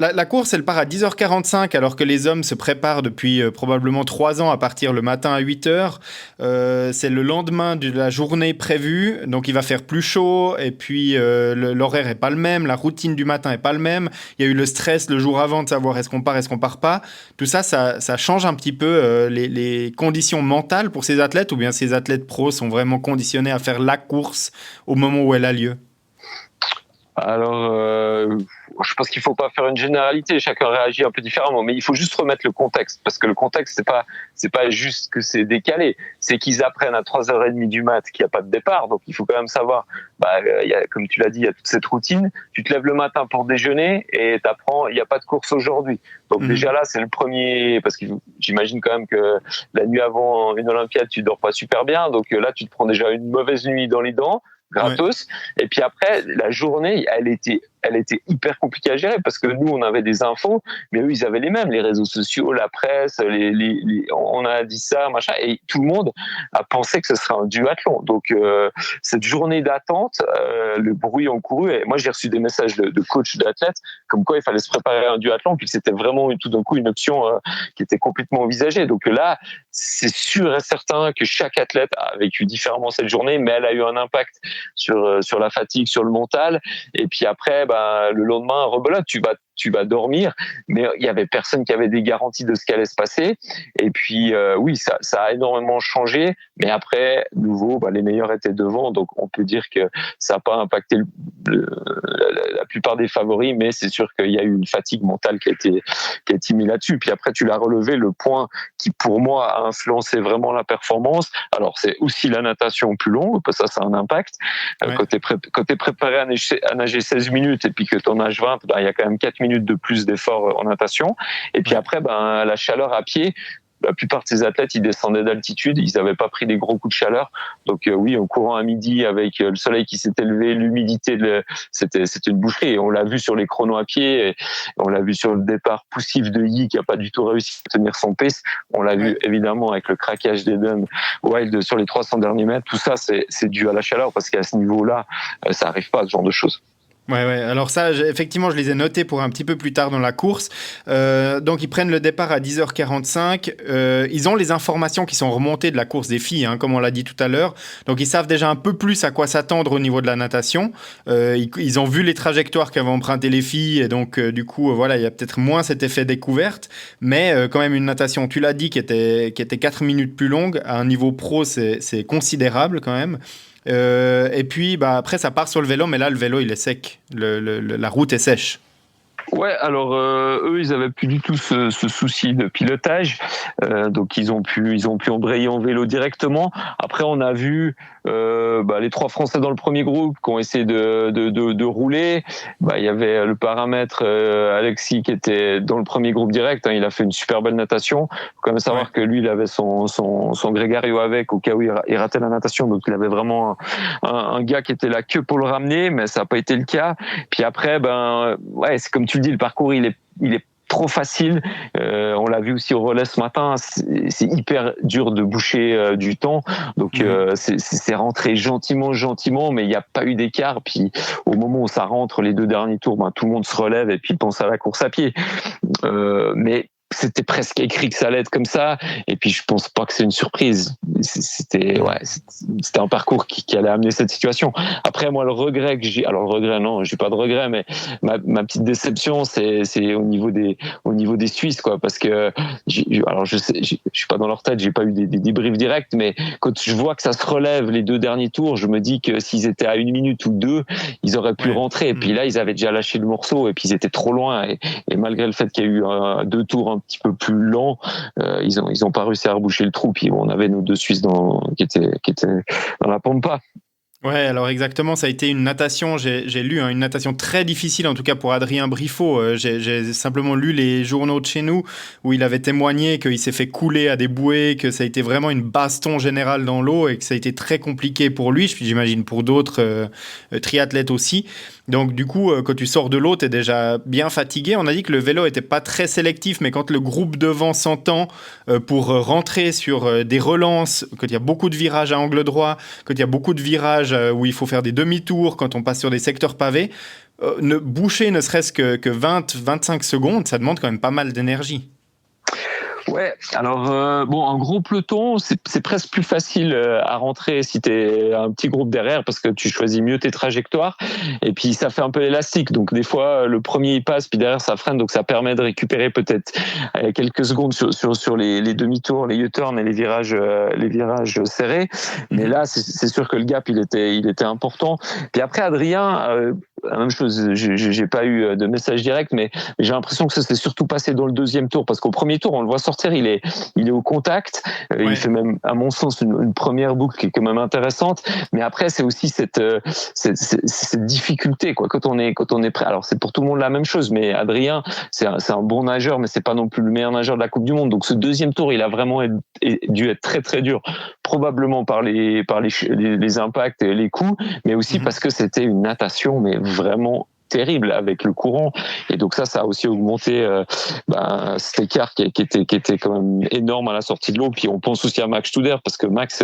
La course, elle part à 10h45, alors que les hommes se préparent depuis probablement 3 ans à partir le matin à 8h. C'est le lendemain de la journée prévue, donc il va faire plus chaud, et puis l'horaire n'est pas le même, la routine du matin n'est pas le même. Il y a eu le stress le jour avant de savoir est-ce qu'on part pas. Tout ça, ça change un petit peu les conditions mentales pour ces athlètes, ou bien ces athlètes pros sont vraiment conditionnés à faire la course au moment où elle a lieu? Alors, je pense qu'il faut pas faire une généralité. Chacun réagit un peu différemment, mais il faut juste remettre le contexte, parce que le contexte, c'est pas juste que c'est décalé, c'est qu'ils apprennent à 3h30 du mat qu'il n'y a pas de départ. Donc, il faut quand même savoir, comme tu l'as dit, il y a toute cette routine. Tu te lèves le matin pour déjeuner et t'apprends, il n'y a pas de course aujourd'hui. Donc, déjà là, c'est le premier, parce que j'imagine quand même que la nuit avant une Olympiade, tu dors pas super bien. Donc là, tu te prends déjà une mauvaise nuit dans les dents, gratos. Ouais. Et puis après, la journée, elle était hyper compliquée à gérer, parce que nous, on avait des infos, mais eux, ils avaient les mêmes, les réseaux sociaux, la presse, on a dit ça, machin, et tout le monde a pensé que ce serait un duathlon. Donc, cette journée d'attente, le bruit en couru, et moi, j'ai reçu des messages de coachs d'athlètes, comme quoi il fallait se préparer à un duathlon, puis que c'était vraiment tout d'un coup une option qui était complètement envisagée. Donc là, c'est sûr et certain que chaque athlète a vécu différemment cette journée, mais elle a eu un impact sur la fatigue, sur le mental. Et puis après, le lendemain, rebelote, tu vas dormir, mais il y avait personne qui avait des garanties de ce qui allait se passer. Et puis oui, ça a énormément changé, mais après, nouveau, les meilleurs étaient devant, donc on peut dire que ça n'a pas impacté la plupart des favoris, mais c'est sûr qu'il y a eu une fatigue mentale qui a été mise là-dessus. Puis après, tu l'as relevé, le point qui pour moi a influencé vraiment la performance. Alors c'est aussi la natation plus longue, parce que ça a un impact. Ouais. Quand t'es préparé à nager 16 minutes et puis que t'en nages 20, il y a quand même 4 minutes de plus d'effort en natation. Et puis après, la chaleur à pied, la plupart de ces athlètes, ils descendaient d'altitude, ils n'avaient pas pris des gros coups de chaleur. Donc oui, en courant à midi avec le soleil qui s'est élevé, l'humidité, c'était une boucherie. Et on l'a vu sur les chronos à pied, et on l'a vu sur le départ poussif de Yi qui a pas du tout réussi à tenir son pace. On l'a vu évidemment avec le craquage d'Eden Wild sur les 300 derniers mètres. Tout ça, c'est dû à la chaleur, parce qu'à ce niveau-là, ça arrive pas, ce genre de choses. Ouais. Alors ça, effectivement, je les ai notés pour un petit peu plus tard dans la course. Donc, ils prennent le départ à 10h45. Ils ont les informations qui sont remontées de la course des filles, comme on l'a dit tout à l'heure. Donc, ils savent déjà un peu plus à quoi s'attendre au niveau de la natation. Ils ont vu les trajectoires qu'avaient empruntées les filles. Et donc, du coup, voilà, il y a peut-être moins cet effet découverte. Mais quand même, une natation, tu l'as dit, qui était 4 minutes plus longue. À un niveau pro, c'est considérable quand même. Et puis après ça part sur le vélo, mais là le vélo il est sec, la route est sèche. Ouais, alors eux, ils avaient plus du tout ce souci de pilotage, donc ils ont pu embrayer en vélo directement. Après, on a vu les 3 Français dans le premier groupe qui ont essayé de rouler. Il y avait le paramètre Alexis qui était dans le premier groupe direct. Il a fait une super belle natation. Faut quand même savoir que lui, il avait son Grégario avec au cas où il ratait la natation, donc il avait vraiment un gars qui était là que pour le ramener, mais ça n'a pas été le cas. Puis après, c'est comme tu le dis, le parcours il est trop facile. On l'a vu aussi au relais ce matin, c'est hyper dur de boucher du temps. Donc c'est rentré gentiment, mais il n'y a pas eu d'écart. Puis au moment où ça rentre, les 2 derniers tours, tout le monde se relève et puis pense à la course à pied. Mais c'était presque écrit que ça allait être comme ça, et puis je pense pas que c'est une surprise. C'était un parcours qui allait amener cette situation. Après, moi, le regret que j'ai, non, j'ai pas de regret, mais ma petite déception, c'est au niveau des Suisses, quoi, parce que je suis pas dans leur tête, j'ai pas eu des débriefs directs, mais quand je vois que ça se relève les 2 derniers tours, je me dis que s'ils étaient à 1 minute ou 2, ils auraient pu rentrer. Et puis là, ils avaient déjà lâché le morceau, et puis ils étaient trop loin, et malgré le fait qu'il y a eu 2 tours un petit peu plus lents, ils ont pas réussi à reboucher le trou. Puis on avait nos 2 Suisses qui étaient dans la pampa. Ouais, alors exactement, ça a été une natation, j'ai lu, une natation très difficile, en tout cas pour Adrien Briffaut. J'ai simplement lu les journaux de chez nous où il avait témoigné qu'il s'est fait couler à des bouées, que ça a été vraiment une baston générale dans l'eau et que ça a été très compliqué pour lui, j'imagine pour d'autres triathlètes aussi. Donc du coup, quand tu sors de l'eau, t'es déjà bien fatigué. On a dit que le vélo était pas très sélectif, mais quand le groupe devant s'entend pour rentrer sur des relances, quand il y a beaucoup de virages à angle droit, quand il y a beaucoup de virages où il faut faire des demi-tours, quand on passe sur des secteurs pavés, boucher ne serait-ce que 20-25 secondes, ça demande quand même pas mal d'énergie. Ouais, alors un gros peloton, c'est presque plus facile à rentrer si t'es un petit groupe derrière, parce que tu choisis mieux tes trajectoires, et puis ça fait un peu élastique, donc des fois le premier il passe, puis derrière ça freine, donc ça permet de récupérer peut-être quelques secondes sur les demi-tours, les U-turns et les virages serrés. Mais là c'est sûr que le gap il était important. Puis après Adrien, la même chose, j'ai pas eu de message direct, mais j'ai l'impression que ça s'est surtout passé dans le 2e tour, parce qu'au premier tour on le voit sortir, il est au contact, il fait même à mon sens une première boucle qui est quand même intéressante, mais après c'est aussi cette difficulté, quoi, quand on est prêt. Alors c'est pour tout le monde la même chose, mais Adrien c'est un bon nageur, mais c'est pas non plus le meilleur nageur de la Coupe du Monde, donc ce 2e tour il a vraiment dû être très très dur, probablement par les impacts et les coups, mais aussi parce que c'était une natation mais vraiment terrible avec le courant, et donc ça a aussi augmenté cet écart qui était quand même énorme à la sortie de l'eau. Puis on pense aussi à Max Studer, parce que Max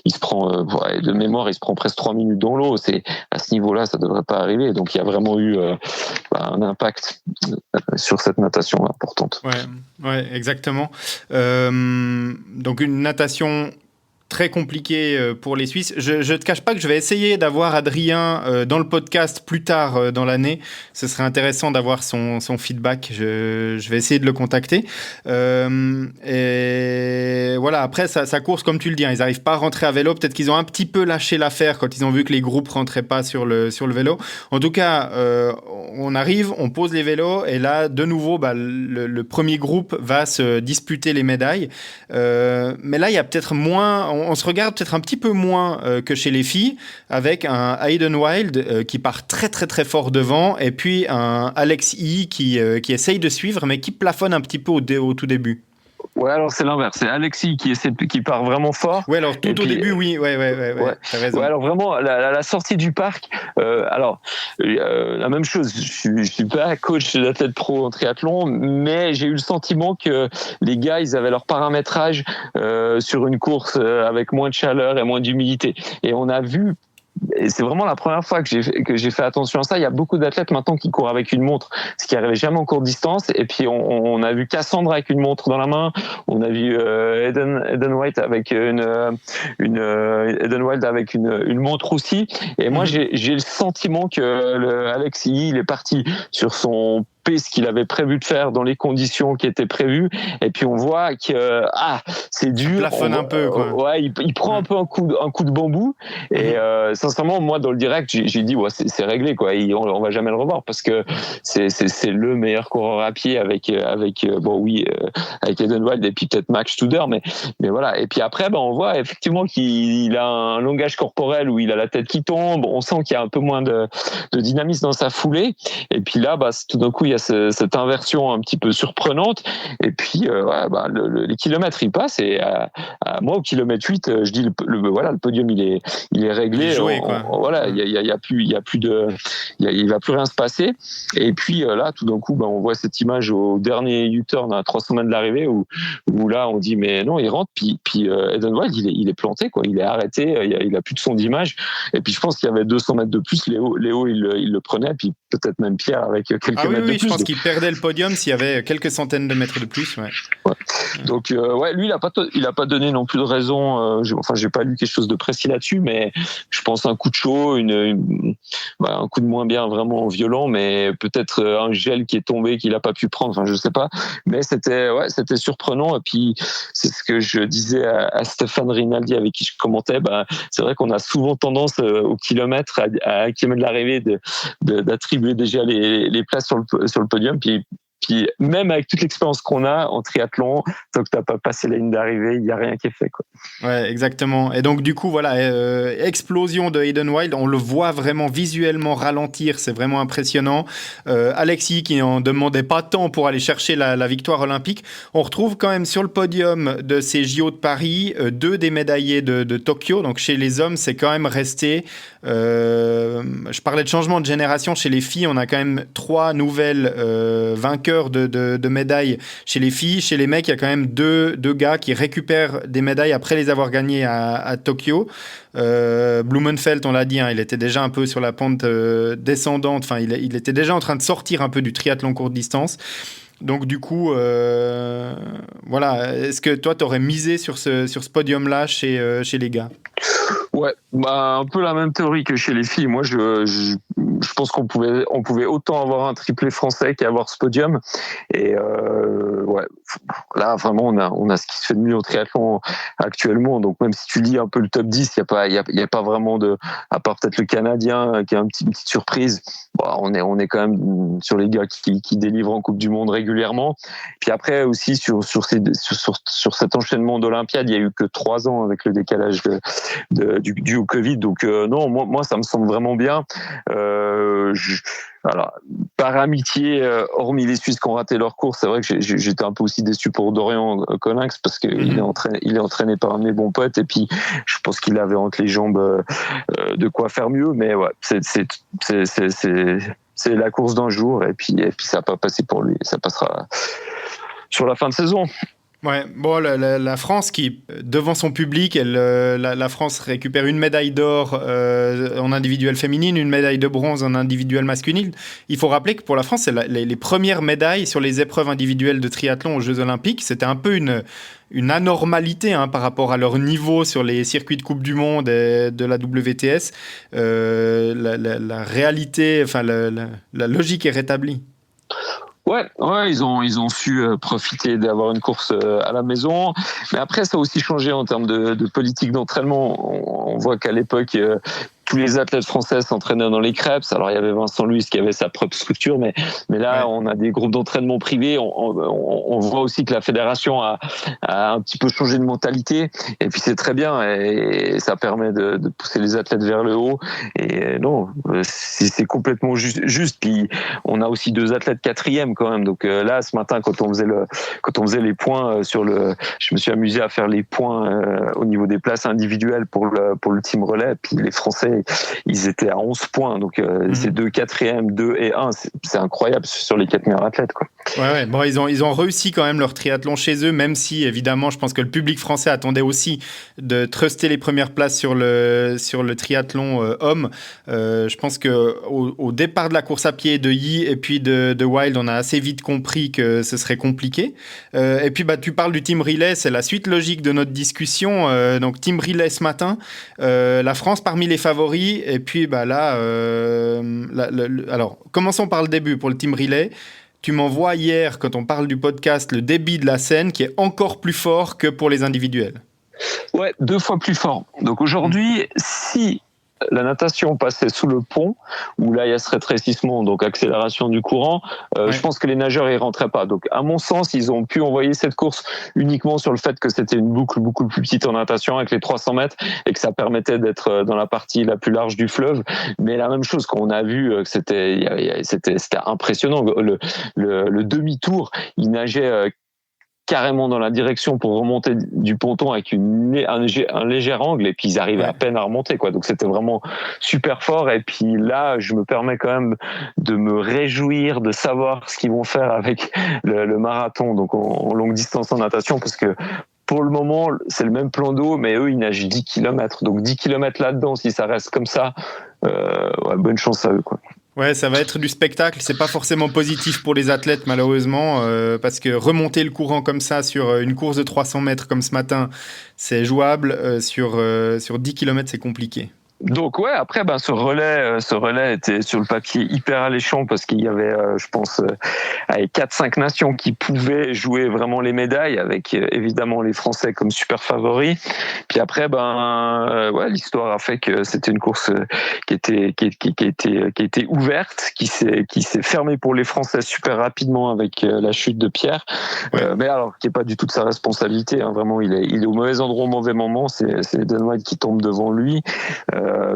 il se prend de mémoire, il se prend presque 3 minutes dans l'eau. C'est à ce niveau-là, ça devrait pas arriver, donc il y a vraiment eu un impact sur cette natation importante. Ouais, exactement. Donc une natation très compliqué pour les Suisses. Je ne te cache pas que je vais essayer d'avoir Adrien dans le podcast plus tard dans l'année. Ce serait intéressant d'avoir son feedback. Je vais essayer de le contacter. Et voilà, après, sa course, comme tu le dis, ils n'arrivent pas à rentrer à vélo. Peut-être qu'ils ont un petit peu lâché l'affaire quand ils ont vu que les groupes ne rentraient pas sur le vélo. En tout cas, on arrive, on pose les vélos, et là, de nouveau, le premier groupe va se disputer les médailles. Mais là, il y a peut-être moins... On se regarde peut-être un petit peu moins que chez les filles, avec un Hayden Wild qui part très très très fort devant, et puis un Alex E qui essaye de suivre, mais qui plafonne un petit peu au tout début. Ouais, alors c'est l'inverse. C'est Alexis qui part vraiment fort. Ouais, alors tout au début, oui, ouais, t'as raison. Ouais, alors vraiment, la sortie du parc, la même chose. Je suis pas coach d'athlète pro en triathlon, mais j'ai eu le sentiment que les gars, ils avaient leur paramétrage sur une course avec moins de chaleur et moins d'humidité. Et on a vu. Et c'est vraiment la première fois que j'ai fait attention à ça. Il y a beaucoup d'athlètes maintenant qui courent avec une montre, ce qui arrivait jamais en courte distance. Et puis on a vu Cassandre avec une montre dans la main. On a vu Eden White avec Eden Wild avec une montre aussi. Et moi j'ai le sentiment que Alexis, il est parti sur son ce qu'il avait prévu de faire dans les conditions qui étaient prévues, et puis on voit que c'est dur, plafonne un peu, quoi. Ouais, il prend un peu un coup de bambou, et sincèrement moi dans le direct j'ai dit c'est réglé, quoi. On va jamais le revoir parce que c'est le meilleur coureur à pied avec Eden Wild et puis peut-être Max Studer, mais voilà. Et puis après on voit effectivement qu'il a un langage corporel où il a la tête qui tombe, on sent qu'il y a un peu moins de dynamisme dans sa foulée, et puis là tout d'un coup il y a cette inversion un petit peu surprenante, et puis les kilomètres ils passent, et moi au kilomètre 8 je dis le podium il est réglé, il est joué, quoi. Il va plus rien se passer. Et puis là tout d'un coup on voit cette image au dernier U-turn à 300 mètres de l'arrivée où là on dit mais non, il rentre, puis Eden Wild il est planté, quoi. Il est arrêté, il a plus de son d'image, et puis je pense qu'il y avait 200 mètres de plus, Léo il le prenait, puis peut-être même Pierre avec quelques mètres de plus. Je pense qu'il perdait le podium s'il y avait quelques centaines de mètres de plus. Ouais. Donc lui il a pas donné non plus de raison. J'ai pas lu quelque chose de précis là-dessus, mais je pense un coup de chaud, un coup de moins bien vraiment violent, mais peut-être un gel qui est tombé qu'il a pas pu prendre. Enfin je sais pas, mais c'était surprenant. Et puis c'est ce que je disais à Stéphane Rinaldi avec qui je commentais. C'est vrai qu'on a souvent tendance au kilomètre à kilomètre de l'arrivée d'attribuer déjà les places sur le podium, puis même avec toute l'expérience qu'on a en triathlon, tant que t'as pas passé la ligne d'arrivée, il y a rien qui est fait, quoi. Ouais, exactement. Et donc du coup explosion de Eden Wild, on le voit vraiment visuellement ralentir, c'est vraiment impressionnant. Alexis qui en demandait pas tant pour aller chercher la victoire olympique, on retrouve quand même sur le podium de ces JO de Paris 2 des médaillés de Tokyo. Donc chez les hommes, c'est quand même resté. Je parlais de changement de génération chez les filles, on a quand même 3 nouvelles vainqueurs de médailles chez les filles. Chez les mecs, il y a quand même deux gars qui récupèrent des médailles après les avoir gagnées à Tokyo. Blumenfeld, on l'a dit, il était déjà un peu sur la pente descendante. Enfin, il était déjà en train de sortir un peu du triathlon courte distance. Donc du coup, est-ce que toi, tu aurais misé sur ce podium-là chez les gars ? Ouais, un peu la même théorie que chez les filles. Moi, je pense qu'on pouvait autant avoir un triplé français qu'avoir ce podium. Et là vraiment on a ce qui se fait de mieux au triathlon actuellement. Donc même si tu lis un peu le top 10, il y a pas vraiment à part peut-être le Canadien qui a une petite surprise. On est quand même sur les gars qui délivrent en Coupe du Monde régulièrement. Puis après aussi sur cet enchaînement d'Olympiades, il y a eu que 3 ans avec le décalage dû au Covid. Donc non, moi ça me semble vraiment bien. Alors, par amitié, hormis les Suisses qui ont raté leur course, c'est vrai que j'étais un peu aussi déçu pour Dorian Coninx parce qu'il est entraîné par un de mes bons potes, et puis je pense qu'il avait entre les jambes de quoi faire mieux. Mais ouais, c'est la course d'un jour, et puis ça n'a pas passé pour lui. Ça passera sur la fin de saison. Ouais, bon, la France qui, devant son public, la France récupère une médaille d'or en individuel féminine, une médaille de bronze en individuel masculine. Il faut rappeler que pour la France, c'est les premières médailles sur les épreuves individuelles de triathlon aux Jeux Olympiques. C'était un peu une anormalité par rapport à leur niveau sur les circuits de Coupe du Monde et de la WTS. La réalité, enfin la logique est rétablie. Ouais, ils ont su profiter d'avoir une course à la maison. Mais après, ça a aussi changé en termes de politique d'entraînement. On voit qu'à l'époque, tous les athlètes français s'entraînaient dans les Krebs. Alors il y avait Vincent Louis qui avait sa propre structure, mais là on a des groupes d'entraînement privés. On voit aussi que la fédération a un petit peu changé de mentalité, et puis c'est très bien, et ça permet de pousser les athlètes vers le haut. Et non, c'est complètement juste. Puis on a aussi 2 athlètes 4e quand même. Donc là, ce matin, quand on faisait les points je me suis amusé à faire les points au niveau des places individuelles pour le team relais. Puis les Français, ils étaient à 11 points. Donc c'est 2 4e, 2 et 1. C'est incroyable sur les 4 meilleurs athlètes, quoi. Ouais. Bon, ils ont réussi quand même leur triathlon chez eux, même si évidemment, je pense que le public français attendait aussi de truster les premières places sur le triathlon homme. Je pense que au départ de la course à pied de Yi et puis de Wild, on a assez vite compris que ce serait compliqué. Et puis tu parles du team relay, c'est la suite logique de notre discussion. Donc team relay ce matin, la France parmi les favoris. Et puis alors commençons par le début pour le team relay. Tu m'envoies hier, quand on parle du podcast, le débit de la scène qui est encore plus fort que pour les individuels. Ouais, 2 fois plus fort. Donc aujourd'hui, si la natation passait sous le pont, où là il y a ce rétrécissement, donc accélération du courant, je pense que les nageurs y rentraient pas. Donc à mon sens, ils ont pu envoyer cette course uniquement sur le fait que c'était une boucle beaucoup plus petite en natation avec les 300 mètres et que ça permettait d'être dans la partie la plus large du fleuve. Mais la même chose, qu'on a vu, c'était impressionnant. Le demi-tour, il nageait carrément dans la direction pour remonter du ponton avec un léger angle, et puis ils arrivaient à peine à remonter, quoi. Donc c'était vraiment super fort. Et puis là, je me permets quand même de me réjouir de savoir ce qu'ils vont faire avec le marathon, donc en longue distance en natation, parce que pour le moment, c'est le même plan d'eau, mais eux, ils nagent 10 km. Donc 10 km là-dedans, si ça reste comme ça, bonne chance à eux, quoi. Ouais, ça va être du spectacle. C'est pas forcément positif pour les athlètes, malheureusement, parce que remonter le courant comme ça sur une course de 300 mètres comme ce matin, c'est jouable. Sur 10 km, c'est compliqué. Donc ouais, après ce relais était sur le papier hyper alléchant, parce qu'il y avait je pense 4-5 nations qui pouvaient jouer vraiment les médailles, avec évidemment les Français comme super favoris. Puis après l'histoire a fait que c'était une course qui était ouverte, qui s'est fermée pour les Français super rapidement avec la chute de Pierre. Mais alors qui est pas du tout de sa responsabilité, hein. Vraiment il est au mauvais endroit au mauvais moment. C'est Dan White qui tombe devant lui.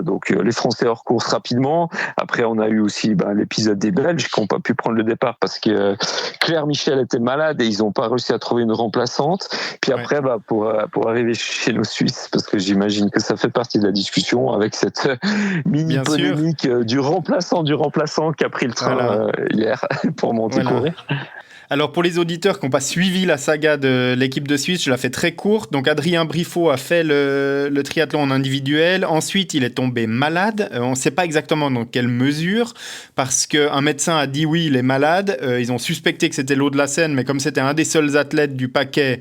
Donc les Français hors course rapidement. Après on a eu aussi l'épisode des Belges qui n'ont pas pu prendre le départ parce que Claire Michel était malade et ils n'ont pas réussi à trouver une remplaçante. Puis après pour arriver chez nos Suisses, parce que j'imagine que ça fait partie de la discussion, avec cette mini polémique du remplaçant qui a pris le train hier pour monter courir. Alors pour les auditeurs qui n'ont pas suivi la saga de l'équipe de Suisse, je la fais très courte. Donc Adrien Briffaut a fait le triathlon en individuel. Ensuite, il est tombé malade. On ne sait pas exactement dans quelle mesure, parce qu'un médecin a dit oui, il est malade. Ils ont suspecté que c'était l'eau de la Seine, mais comme c'était un des seuls athlètes du paquet,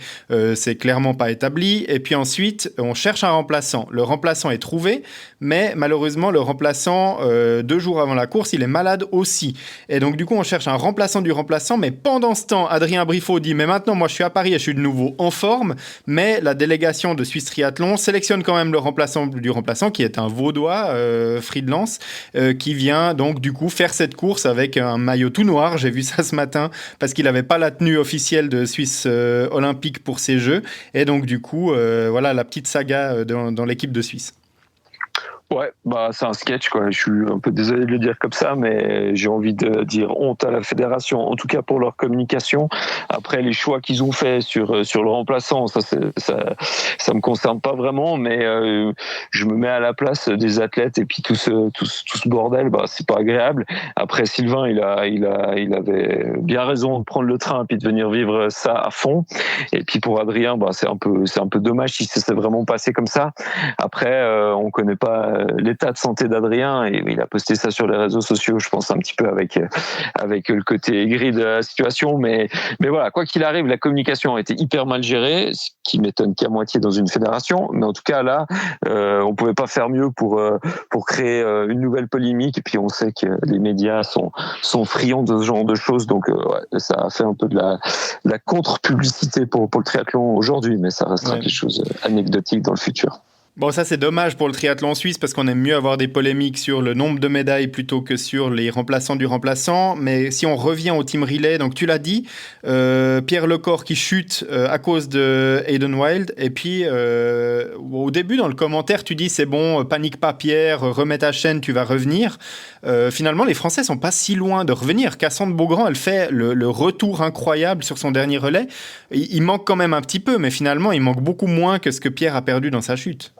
c'est clairement pas établi. Et puis ensuite, on cherche un remplaçant. Le remplaçant est trouvé, mais malheureusement, le remplaçant, 2 jours avant la course, il est malade aussi. Et donc du coup, on cherche un remplaçant du remplaçant, mais pendant ce temps, Adrien Briffaut dit « Mais maintenant, moi, je suis à Paris et je suis de nouveau en forme. » Mais la délégation de Suisse Triathlon sélectionne quand même le remplaçant du remplaçant, qui est un Vaudois, Friedlands, qui vient donc du coup faire cette course avec un maillot tout noir. J'ai vu ça ce matin, parce qu'il n'avait pas la tenue officielle de Suisse olympique pour ces Jeux. Et donc du coup, voilà la petite saga dans l'équipe de Suisse. Ouais, c'est un sketch, quoi. Je suis un peu désolé de le dire comme ça, mais j'ai envie de dire honte à la fédération, en tout cas pour leur communication. Après, les choix qu'ils ont fait sur le remplaçant, ça me concerne pas vraiment, mais je me mets à la place des athlètes, et puis tout ce bordel, c'est pas agréable. Après, Sylvain, il avait bien raison de prendre le train et puis de venir vivre ça à fond. Et puis pour Adrien, c'est un peu dommage si ça s'est vraiment passé comme ça. Après, on connaît pas l'état de santé d'Adrien, et il a posté ça sur les réseaux sociaux, je pense un petit peu avec le côté aigri de la situation, mais voilà, quoi qu'il arrive, la communication a été hyper mal gérée, ce qui m'étonne qu'à moitié dans une fédération, mais en tout cas là, on pouvait pas faire mieux pour créer une nouvelle polémique. Et puis on sait que les médias sont friands de ce genre de choses, donc ça a fait un peu de la contre-publicité pour le triathlon aujourd'hui, mais ça restera quelque chose anecdotique dans le futur. Bon, ça c'est dommage pour le triathlon suisse parce qu'on aime mieux avoir des polémiques sur le nombre de médailles plutôt que sur les remplaçants du remplaçant. Mais si on revient au team relay, donc tu l'as dit, Pierre Lecor qui chute à cause de Hayden Wild. Et puis au début dans le commentaire, tu dis c'est bon, panique pas Pierre, remets ta chaîne, tu vas revenir. Finalement, les Français sont pas si loin de revenir. Cassandre Beaugrand, elle fait le retour incroyable sur son dernier relais. Il manque quand même un petit peu, mais finalement, il manque beaucoup moins que ce que Pierre a perdu dans sa chute.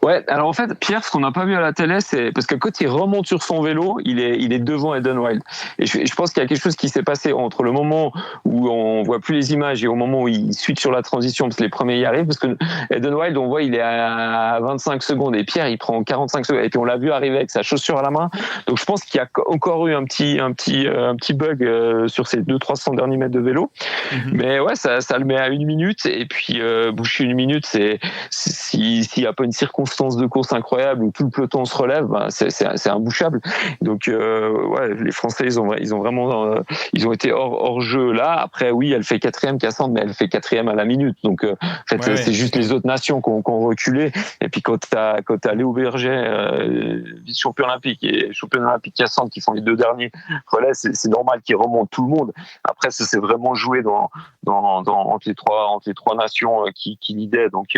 Ouais, alors en fait, Pierre, ce qu'on n'a pas vu à la télé, c'est parce que quand il remonte sur son vélo, il est devant Hayden Wild. Et je pense qu'il y a quelque chose qui s'est passé entre le moment où on voit plus les images et au moment où il switch sur la transition, parce que les premiers y arrivent, parce que Hayden Wild, on voit, il est à 25 secondes et Pierre, il prend 45 secondes. Et puis on l'a vu arriver avec sa chaussure à la main. Donc je pense qu'il y a encore eu un petit bug sur ces 200-300 derniers mètres de vélo. Mm-hmm. Mais ouais, ça le met à 1 minute. Et puis boucher 1 minute, s'il n'y a pas une circonstance de course incroyable où tout le peloton se relève, ben c'est imbouchable. Donc ouais, les Français ils ont vraiment ils ont été hors jeu là. Après oui, elle fait 4e Cassandre, mais elle fait 4e à la minute. Donc en fait ouais, c'est juste les autres nations qui ont reculé. Et puis quand t'as Léo Berger, vice-champion olympique, et champion olympique Cassandre qui font les 2 derniers relais, c'est normal qu'ils remontent tout le monde. Après ça s'est vraiment joué entre les trois nations qui leadaient, donc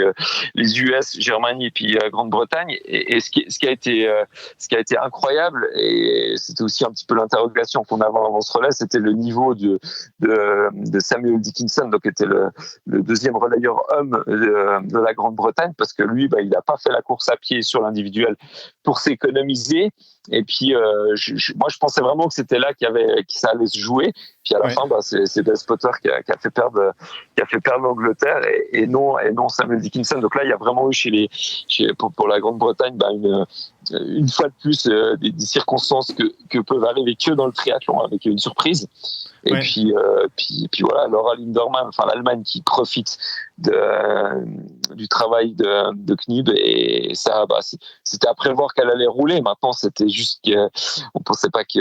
les US, Germanie et puis Grande-Bretagne. Et ce qui a été incroyable, et c'était aussi un petit peu l'interrogation qu'on avait avant ce relais, c'était le niveau de Samuel Dickinson, donc qui était le deuxième relayeur homme de la Grande-Bretagne, parce que lui, il n'a pas fait la course à pied sur l'individuel pour s'économiser. Et puis moi je pensais vraiment que c'était là que ça allait se jouer. Puis à la fin, c'est Bess Potter qui a fait perdre l'Angleterre et non Samuel Dickinson. Donc là, il y a vraiment eu pour la Grande-Bretagne une fois de plus des circonstances que peuvent arriver que dans le triathlon avec une surprise. Et puis voilà, Laura Lindermann, enfin l'Allemagne qui profite du travail de Knib, et ça, c'était à prévoir qu'elle allait rouler. Maintenant, c'était juste qu'on pensait pas que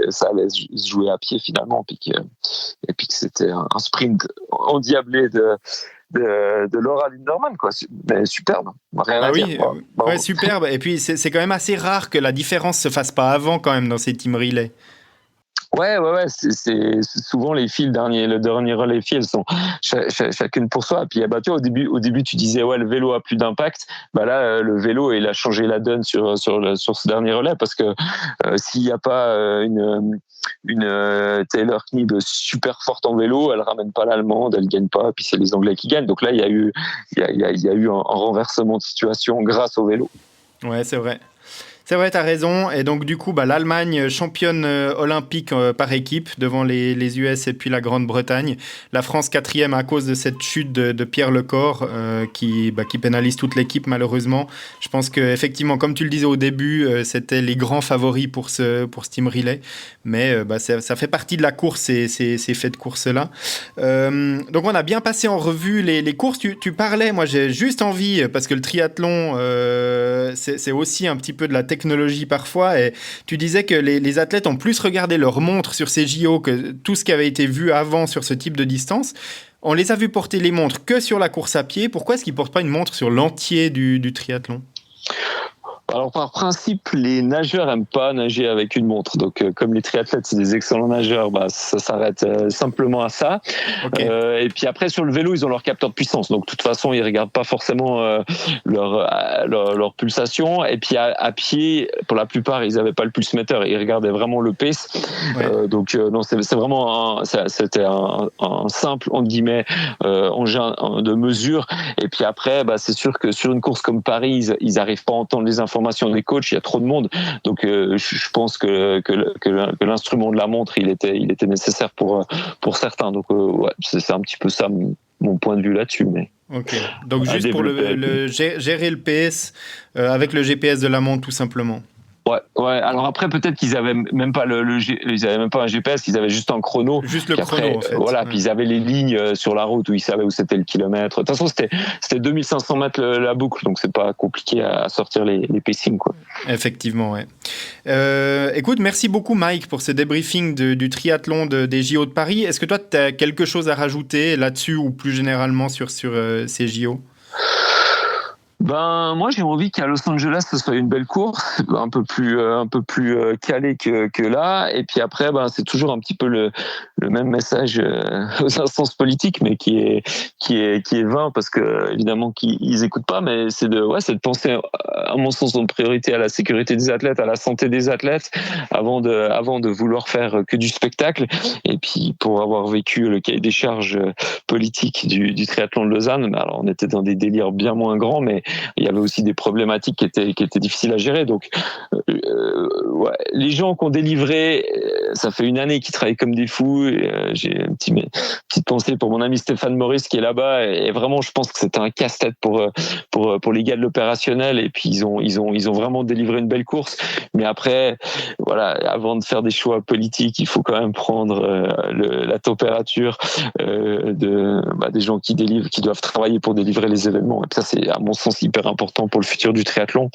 ça allait se jouer à pied finalement, et puis que c'était un sprint endiablé de Laura Lindermann, quoi. Mais superbe, rien à dire. Ouais, superbe. Et puis c'est quand même assez rare que la différence se fasse pas avant quand même dans ces team relay. Ouais, c'est souvent les filles, le dernier relais filles, elles sont chacune pour soi. Puis tu vois, au début tu disais le vélo a plus d'impact. Là le vélo, il a changé la donne sur ce dernier relais, parce que s'il n'y a pas une Taylor Knib super forte en vélo, elle ramène pas l'allemande, elle gagne pas, puis c'est les Anglais qui gagnent. Donc là il y a eu un renversement de situation grâce au vélo. Ouais, c'est vrai. C'est vrai, t'as raison. Et donc, du coup, l'Allemagne championne olympique par équipe devant les US et puis la Grande-Bretagne. La France 4e à cause de cette chute de Pierre Lecor qui pénalise toute l'équipe, malheureusement. Je pense qu'effectivement, comme tu le disais au début, c'était les grands favoris pour ce team relay. Mais ça fait partie de la course, ces faits de course-là. Donc, on a bien passé en revue les courses. Tu parlais, moi, j'ai juste envie, parce que le triathlon, c'est aussi un petit peu de la technologie parfois, et tu disais que les athlètes ont plus regardé leur montre sur ces JO que tout ce qui avait été vu avant sur ce type de distance. On les a vus porter les montres que sur la course à pied. Pourquoi est-ce qu'ils ne portent pas une montre sur l'entier du triathlon ? Alors par principe, les nageurs n'aiment pas nager avec une montre. Donc comme les triathlètes, c'est des excellents nageurs, ça s'arrête simplement à ça. Okay. Et puis après, sur le vélo, ils ont leur capteur de puissance. Donc de toute façon, ils regardent pas forcément leur pulsation. Et puis à pied, pour la plupart, ils n'avaient pas le pulsmetteur. Ils regardaient vraiment le pace. Ouais. Donc non, c'est vraiment c'était un simple, entre guillemets, engin de mesure. Et puis après, c'est sûr que sur une course comme Paris, ils n'arrivent pas à entendre les informations des coachs, il y a trop de monde, donc je pense que l'instrument de la montre il était nécessaire pour certains, donc c'est un petit peu ça mon point de vue là-dessus. Mais ok, donc juste pour gérer le PS avec le GPS de la montre tout simplement. Ouais. Alors après, peut-être qu'ils avaient même pas ils avaient même pas un GPS, ils avaient juste un chrono. Juste le chrono, en fait. Voilà, puis ils avaient les lignes sur la route où ils savaient où c'était le kilomètre. De toute façon, c'était 2500 mètres la boucle, donc c'est pas compliqué à sortir les pacings, quoi. Effectivement, ouais. Écoute, merci beaucoup, Mike, pour ce débriefing du triathlon des JO de Paris. Est-ce que toi, tu as quelque chose à rajouter là-dessus ou plus généralement sur ces JO ? Ben moi j'ai envie qu'à Los Angeles ce soit une belle course, un peu plus calé que là. Et puis après c'est toujours un petit peu le même message aux instances politiques, mais qui est vain parce que évidemment qu'ils écoutent pas. Mais c'est de penser à mon sens en priorité à la sécurité des athlètes, à la santé des athlètes avant de vouloir faire que du spectacle. Et puis pour avoir vécu le cahier des charges politiques du triathlon de Lausanne, alors on était dans des délires bien moins grands, mais il y avait aussi des problématiques qui étaient difficiles à gérer. Donc, les gens qui ont délivré, ça fait une année qu'ils travaillent comme des fous. J'ai une petite pensée pour mon ami Stéphane Maurice qui est là-bas. Et vraiment, je pense que c'était un casse-tête pour les gars de l'opérationnel. Et puis, ils ont vraiment délivré une belle course. Mais après, voilà, avant de faire des choix politiques, il faut quand même prendre la température des gens qui doivent travailler pour délivrer les événements. Et puis ça, c'est à mon sens hyper important pour le futur du triathlon.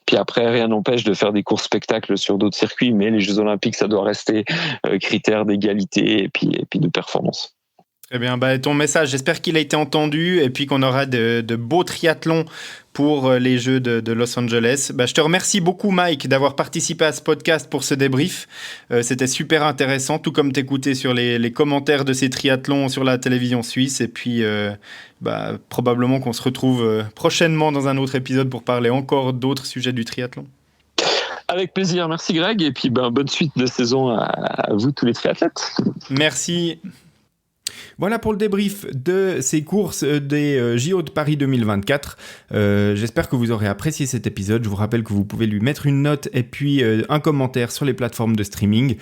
Puis après, rien n'empêche de faire des courses spectacles sur d'autres circuits, mais les Jeux Olympiques, ça doit rester critère d'égalité et puis de performance. Très bien, ton message, j'espère qu'il a été entendu et puis qu'on aura de beaux triathlons pour les Jeux de Los Angeles. Je te remercie beaucoup, Mike, d'avoir participé à ce podcast pour ce débrief. C'était super intéressant, tout comme t'écouter sur les commentaires de ces triathlons sur la télévision suisse. Et puis, probablement qu'on se retrouve prochainement dans un autre épisode pour parler encore d'autres sujets du triathlon. Avec plaisir, merci Greg. Et puis, bonne suite de saison à vous, tous les triathlètes. Merci. Voilà pour le débrief de ces courses des JO de Paris 2024. J'espère que vous aurez apprécié cet épisode. Je vous rappelle que vous pouvez lui mettre une note et puis un commentaire sur les plateformes de streaming.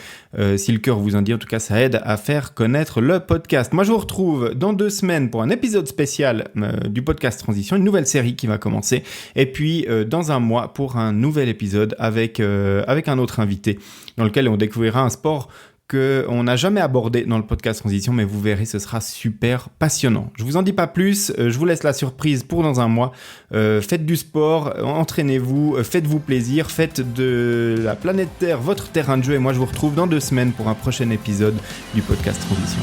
Si le cœur vous en dit, en tout cas, ça aide à faire connaître le podcast. Moi, je vous retrouve dans 2 semaines pour un épisode spécial du podcast Transition, une nouvelle série qui va commencer. Et puis, dans 1 mois, pour un nouvel épisode avec un autre invité dans lequel on découvrira un sport qu'on n'a jamais abordé dans le podcast Transition, mais vous verrez, ce sera super passionnant. Je vous en dis pas plus, je vous laisse la surprise pour dans 1 mois. Faites du sport, entraînez-vous, faites-vous plaisir, faites de la planète Terre votre terrain de jeu, et moi je vous retrouve dans 2 semaines pour un prochain épisode du podcast Transition.